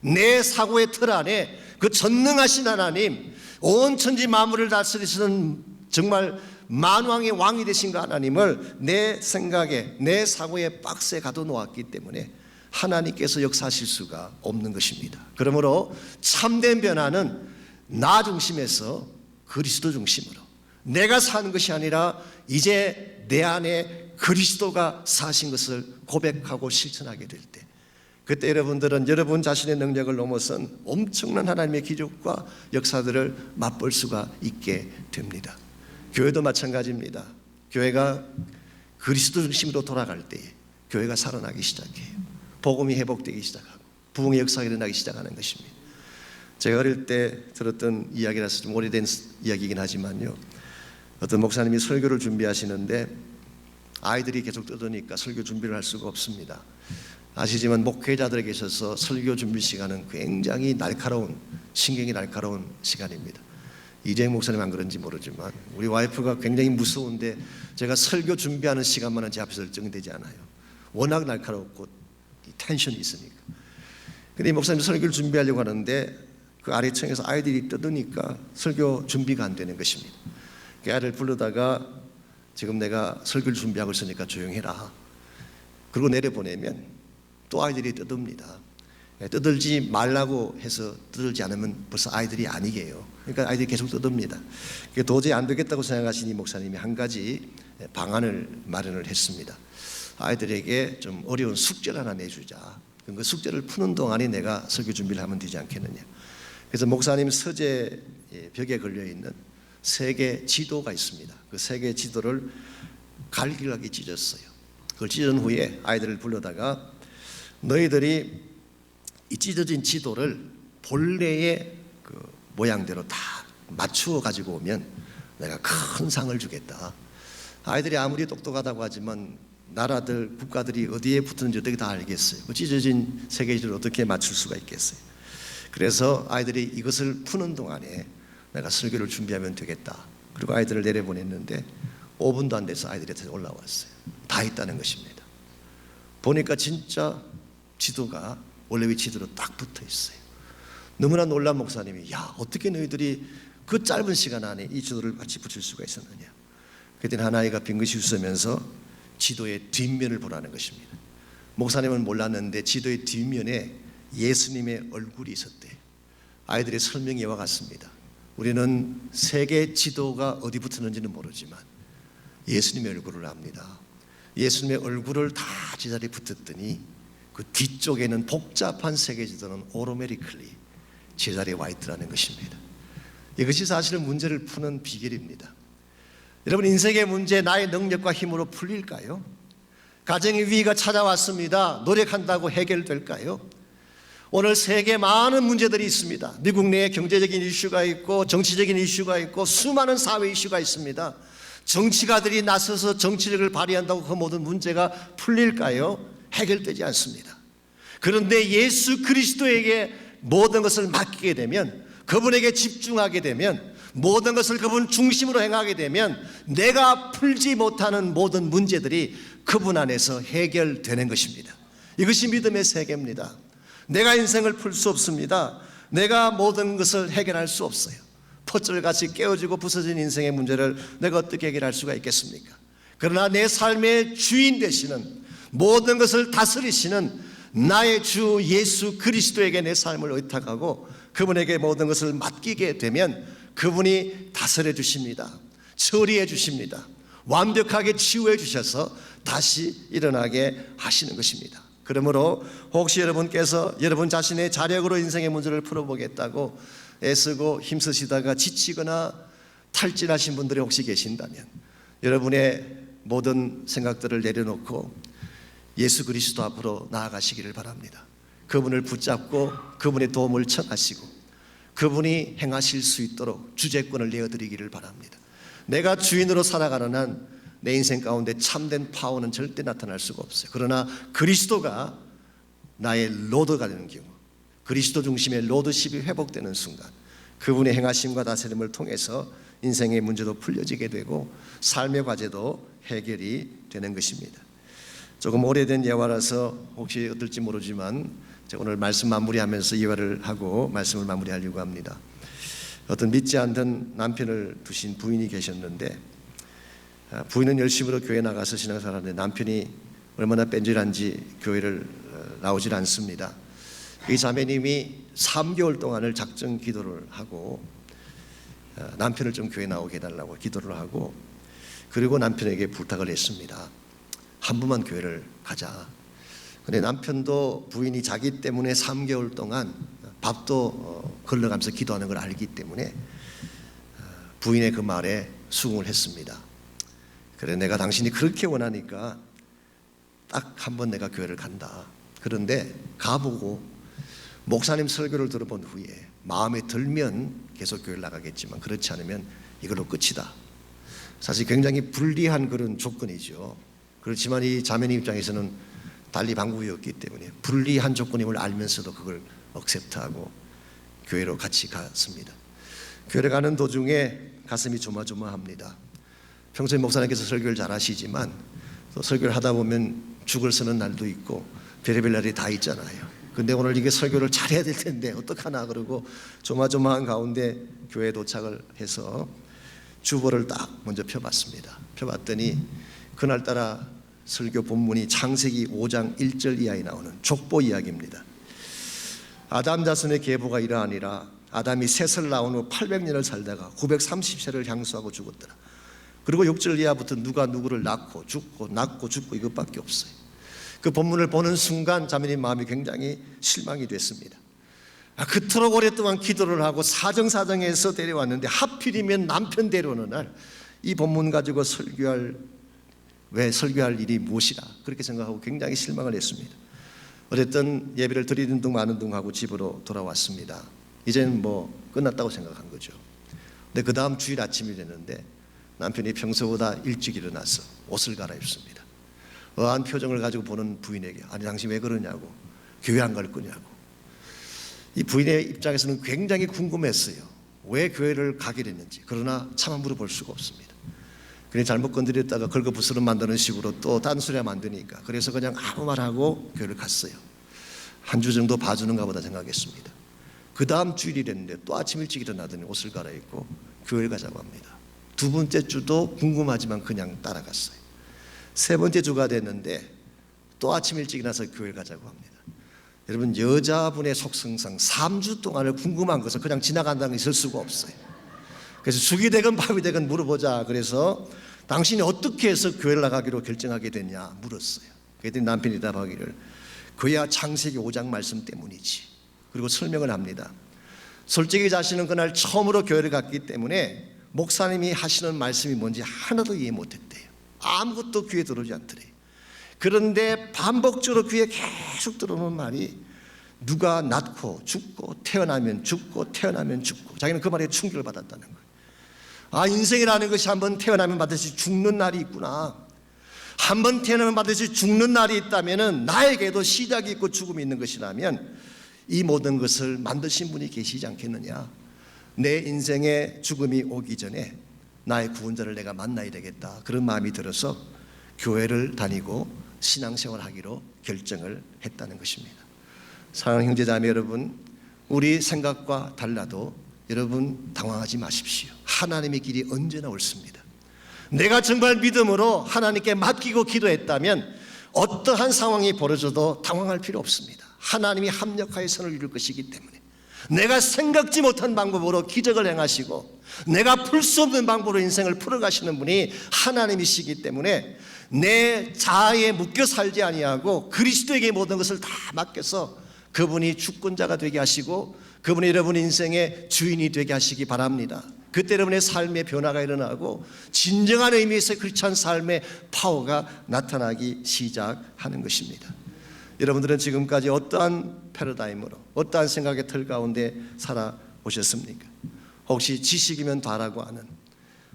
내 사고의 틀 안에 그 전능하신 하나님, 온 천지 만물을 다스리시는 정말 만왕의 왕이 되신 그 하나님을 내 생각에, 내 사고의 박스에 가둬놓았기 때문에 하나님께서 역사하실 수가 없는 것입니다. 그러므로 참된 변화는 나 중심에서 그리스도 중심으로, 내가 사는 것이 아니라 이제 내 안에 그리스도가 사신 것을 고백하고 실천하게 될 때, 그때 여러분들은 여러분 자신의 능력을 넘어선 엄청난 하나님의 기적과 역사들을 맛볼 수가 있게 됩니다. 교회도 마찬가지입니다. 교회가 그리스도 중심으로 돌아갈 때에 교회가 살아나기 시작해요. 복음이 회복되기 시작하고 부흥의 역사가 일어나기 시작하는 것입니다. 제가 어릴 때 들었던 이야기라서 좀 오래된 이야기이긴 하지만요, 어떤 목사님이 설교를 준비하시는데 아이들이 계속 떠드니까 설교 준비를 할 수가 없습니다. 아시지만 목회자들에게 있어서 설교 준비 시간은 굉장히 날카로운, 신경이 날카로운 시간입니다. 이재영 목사님 안 그런지 모르지만 우리 와이프가 굉장히 무서운데 제가 설교 준비하는 시간만은 제 앞에서 결정되지 않아요. 워낙 날카롭고 텐션이 있으니까. 근데 이 목사님 설교를 준비하려고 하는데 그 아래층에서 아이들이 떠드니까 설교 준비가 안 되는 것입니다. 그 아이를 부르다가 지금 내가 설교를 준비하고 있으니까 조용해라. 그리고 내려보내면 또 아이들이 떠듭니다. 떠들지 말라고 해서 떠들지 않으면 벌써 아이들이 아니게요. 그러니까 아이들이 계속 떠듭니다. 도저히 안 되겠다고 생각하신 이 목사님이 한 가지 방안을 마련을 했습니다. 아이들에게 좀 어려운 숙제를 하나 내주자. 그 숙제를 푸는 동안에 내가 설교 준비를 하면 되지 않겠느냐. 그래서 목사님 서재 벽에 걸려있는 3개 지도가 있습니다. 그 3개 지도를 갈기하게 찢었어요. 그걸 찢은 후에 아이들을 불러다가 너희들이 이 찢어진 지도를 본래의 그 모양대로 다 맞추어 가지고 오면 내가 큰 상을 주겠다. 아이들이 아무리 똑똑하다고 하지만 나라들, 국가들이 어디에 붙는지 어떻게 다 알겠어요. 그 찢어진 3개 지도를 어떻게 맞출 수가 있겠어요. 그래서 아이들이 이것을 푸는 동안에 내가 설교를 준비하면 되겠다. 그리고 아이들을 내려보냈는데 5분도 안 돼서 아이들이 올라왔어요. 다 있다는 것입니다. 보니까 진짜 지도가 원래 위치대로 딱 붙어 있어요. 너무나 놀란 목사님이, 야, 어떻게 너희들이 그 짧은 시간 안에 이 지도를 같이 붙일 수가 있었느냐. 그때는 한 아이가 빙긋이 웃으면서 지도의 뒷면을 보라는 것입니다. 목사님은 몰랐는데 지도의 뒷면에 예수님의 얼굴이 있었대. 아이들의 설명이 이와 같습니다. 우리는 세계 지도가 어디 붙었는지는 모르지만 예수님의 얼굴을 압니다. 예수님의 얼굴을 다 제자리에 붙였더니 그 뒤쪽에는 복잡한 세계 지도는 오토매티컬리 제자리에 와 있더라는 것입니다. 이것이 사실은 문제를 푸는 비결입니다. 여러분, 인생의 문제 나의 능력과 힘으로 풀릴까요? 가정의 위기가 찾아왔습니다. 노력한다고 해결될까요? 오늘 세계 많은 문제들이 있습니다. 미국 내에 경제적인 이슈가 있고 정치적인 이슈가 있고 수많은 사회 이슈가 있습니다. 정치가들이 나서서 정치력을 발휘한다고 그 모든 문제가 풀릴까요? 해결되지 않습니다. 그런데 예수 그리스도에게 모든 것을 맡기게 되면, 그분에게 집중하게 되면, 모든 것을 그분 중심으로 행하게 되면 내가 풀지 못하는 모든 문제들이 그분 안에서 해결되는 것입니다. 이것이 믿음의 세계입니다. 내가 인생을 풀 수 없습니다. 내가 모든 것을 해결할 수 없어요. 퍼즐같이 깨어지고 부서진 인생의 문제를 내가 어떻게 해결할 수가 있겠습니까? 그러나 내 삶의 주인 되시는, 모든 것을 다스리시는 나의 주 예수 그리스도에게 내 삶을 의탁하고 그분에게 모든 것을 맡기게 되면 그분이 다스려 주십니다. 처리해 주십니다. 완벽하게 치유해 주셔서 다시 일어나게 하시는 것입니다. 그러므로 혹시 여러분께서 여러분 자신의 자력으로 인생의 문제를 풀어보겠다고 애쓰고 힘쓰시다가 지치거나 탈진하신 분들이 혹시 계신다면 여러분의 모든 생각들을 내려놓고 예수 그리스도 앞으로 나아가시기를 바랍니다. 그분을 붙잡고 그분의 도움을 청하시고 그분이 행하실 수 있도록 주재권을 내어드리기를 바랍니다. 내가 주인으로 살아가는 한 내 인생 가운데 참된 파워는 절대 나타날 수가 없어요. 그러나 그리스도가 나의 로드가 되는 경우, 그리스도 중심의 로드십이 회복되는 순간 그분의 행하심과 다스림을 통해서 인생의 문제도 풀려지게 되고 삶의 과제도 해결이 되는 것입니다. 조금 오래된 예화라서 혹시 어떨지 모르지만 제가 오늘 말씀 마무리하면서 예화를 하고 말씀을 마무리하려고 합니다. 어떤 믿지 않던 남편을 두신 부인이 계셨는데 부인은 열심으로 교회 나가서 신앙생활하는데 남편이 얼마나 뺀질한지 교회를 나오질 않습니다. 이 자매님이 3개월 동안을 작정 기도를 하고 남편을 좀 교회 나오게 해달라고 기도를 하고 그리고 남편에게 부탁을 했습니다. 한 번만 교회를 가자. 근데 남편도 부인이 자기 때문에 3개월 동안 밥도 걸러가면서 기도하는 걸 알기 때문에 부인의 그 말에 수긍을 했습니다. 그래, 내가 당신이 그렇게 원하니까 딱 한 번 내가 교회를 간다. 그런데 가보고 목사님 설교를 들어본 후에 마음에 들면 계속 교회를 나가겠지만 그렇지 않으면 이걸로 끝이다. 사실 굉장히 불리한 그런 조건이죠. 그렇지만 이 자매님 입장에서는 달리 방법이 없기 때문에 불리한 조건임을 알면서도 그걸 억셉트하고 교회로 같이 갔습니다. 교회를 가는 도중에 가슴이 조마조마합니다. 평소에 목사님께서 설교를 잘 하시지만 또 설교를 하다 보면 죽을 쓰는 날도 있고 별의별 날이 다 있잖아요. 근데 오늘 이게 설교를 잘해야 될 텐데 어떡하나 그러고 조마조마한 가운데 교회에 도착을 해서 주보를 딱 먼저 펴봤습니다. 펴봤더니 그날따라 설교 본문이 창세기 5장 1절 이하에 나오는 족보 이야기입니다. 아담 자손의 계보가 이러하니라. 아담이 셋을 낳은 후 800년을 살다가 930세를 향수하고 죽었더라. 그리고 6절 이하부터 누가 누구를 낳고 죽고 이것밖에 없어요. 그 본문을 보는 순간 자매님 마음이 굉장히 실망이 됐습니다. 그토록 오랫동안 기도를 하고 사정사정해서 데려왔는데 하필이면 남편 데려오는 날 이 본문 가지고 설교할 일이 무엇이라 그렇게 생각하고 굉장히 실망을 했습니다. 어쨌든 예배를 드리는 둥 마는 둥 하고 집으로 돌아왔습니다. 이제는 뭐 끝났다고 생각한 거죠. 근데 그 다음 주일 아침이 됐는데 남편이 평소보다 일찍 일어나서 옷을 갈아입습니다. 어한 표정을 가지고 보는 부인에게 아니 당신 왜 그러냐고, 교회 안 갈 거냐고. 이 부인의 입장에서는 굉장히 궁금했어요. 왜 교회를 가게 됐는지. 그러나 차마 물어볼 수가 없습니다. 그냥 잘못 건드렸다가 긁어부스럼 만드는 식으로 또 딴소리가 만드니까 그래서 그냥 아무 말하고 교회를 갔어요. 한 주 정도 봐주는가 보다 생각했습니다. 그 다음 주일이 됐는데 또 아침 일찍 일어나더니 옷을 갈아입고 교회를 가자고 합니다. 두 번째 주도 궁금하지만 그냥 따라갔어요. 세 번째 주가 됐는데 또 아침 일찍 일어나서 교회를 가자고 합니다. 여러분, 여자분의 속성상 3주 동안을 궁금한 것을 그냥 지나간다는 게 있을 수가 없어요. 그래서 죽이 되건 밥이 되건 물어보자. 그래서 당신이 어떻게 해서 교회를 나가기로 결정하게 됐냐 물었어요. 그랬더니 남편이 답하기를 그야 창세기 5장 말씀 때문이지. 그리고 설명을 합니다. 솔직히 자신은 그날 처음으로 교회를 갔기 때문에 목사님이 하시는 말씀이 뭔지 하나도 이해 못했대요. 아무것도 귀에 들어오지 않더래요. 그런데 반복적으로 귀에 계속 들어오는 말이 누가 낳고 죽고 태어나면 죽고 태어나면 죽고, 자기는 그 말에 충격을 받았다는 거예요. 인생이라는 것이 한번 태어나면 반드시 죽는 날이 있구나. 한번 태어나면 반드시 죽는 날이 있다면 나에게도 시작이 있고 죽음이 있는 것이라면 이 모든 것을 만드신 분이 계시지 않겠느냐. 내 인생에 죽음이 오기 전에 나의 구원자를 내가 만나야 되겠다. 그런 마음이 들어서 교회를 다니고 신앙생활 하기로 결정을 했다는 것입니다. 사랑하는 형제자매 여러분, 우리 생각과 달라도 여러분 당황하지 마십시오. 하나님의 길이 언제나 옳습니다. 내가 정말 믿음으로 하나님께 맡기고 기도했다면 어떠한 상황이 벌어져도 당황할 필요 없습니다. 하나님이 합력하여 선을 이룰 것이기 때문에 내가 생각지 못한 방법으로 기적을 행하시고 내가 풀 수 없는 방법으로 인생을 풀어가시는 분이 하나님이시기 때문에 내 자아에 묶여 살지 아니하고 그리스도에게 모든 것을 다 맡겨서 그분이 주권자가 되게 하시고 그분이 여러분 인생의 주인이 되게 하시기 바랍니다. 그때 여러분의 삶의 변화가 일어나고 진정한 의미에서 크리스찬 삶의 파워가 나타나기 시작하는 것입니다. 여러분들은 지금까지 어떠한 패러다임으로 어떠한 생각의 틀 가운데 살아오셨습니까? 혹시 지식이면 다라고 하는,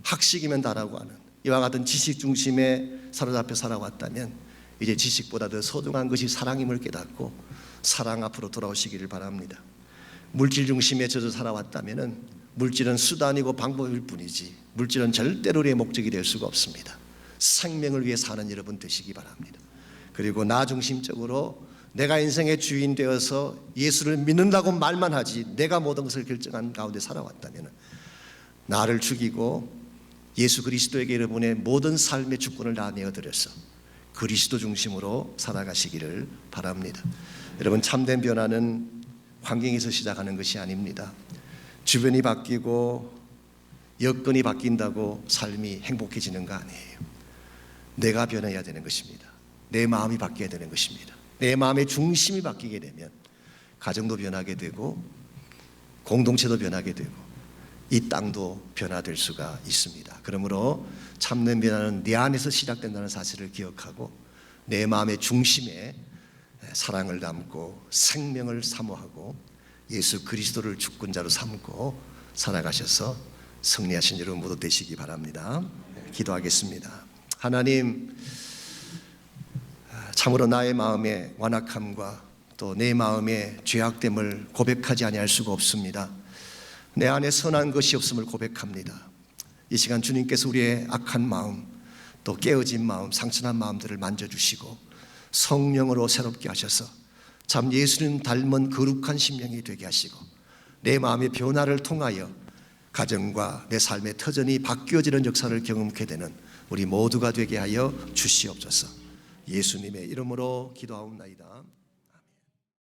학식이면 다라고 하는 이와 같은 지식 중심에 사로잡혀 살아왔다면 이제 지식보다 더 소중한 것이 사랑임을 깨닫고 사랑 앞으로 돌아오시기를 바랍니다. 물질 중심에 젖어 살아왔다면 물질은 수단이고 방법일 뿐이지 물질은 절대로 우리의 목적이 될 수가 없습니다. 생명을 위해 사는 여러분 되시기 바랍니다. 그리고 나 중심적으로 내가 인생의 주인 되어서 예수를 믿는다고 말만 하지 내가 모든 것을 결정한 가운데 살아왔다면 나를 죽이고 예수 그리스도에게 여러분의 모든 삶의 주권을 다 내어드려서 그리스도 중심으로 살아가시기를 바랍니다. 여러분, 참된 변화는 환경에서 시작하는 것이 아닙니다. 주변이 바뀌고 여건이 바뀐다고 삶이 행복해지는 거 아니에요. 내가 변해야 되는 것입니다. 내 마음이 바뀌어야 되는 것입니다. 내 마음의 중심이 바뀌게 되면 가정도 변하게 되고 공동체도 변하게 되고 이 땅도 변화될 수가 있습니다. 그러므로 참된 변화는 내 안에서 시작된다는 사실을 기억하고 내 마음의 중심에 사랑을 담고 생명을 사모하고 예수 그리스도를 주권자로 삼고 살아가셔서 승리하신 여러분 모두 되시기 바랍니다. 기도하겠습니다. 하나님, 참으로 나의 마음의 완악함과 또 내 마음의 죄악됨을 고백하지 아니할 수가 없습니다. 내 안에 선한 것이 없음을 고백합니다. 이 시간 주님께서 우리의 악한 마음, 또 깨어진 마음, 상처난 마음들을 만져주시고 성령으로 새롭게 하셔서 참 예수님 닮은 거룩한 심령이 되게 하시고 내 마음의 변화를 통하여 가정과 내 삶의 터전이 바뀌어지는 역사를 경험하게 되는 우리 모두가 되게 하여 주시옵소서. 예수님의 이름으로 기도하옵나이다.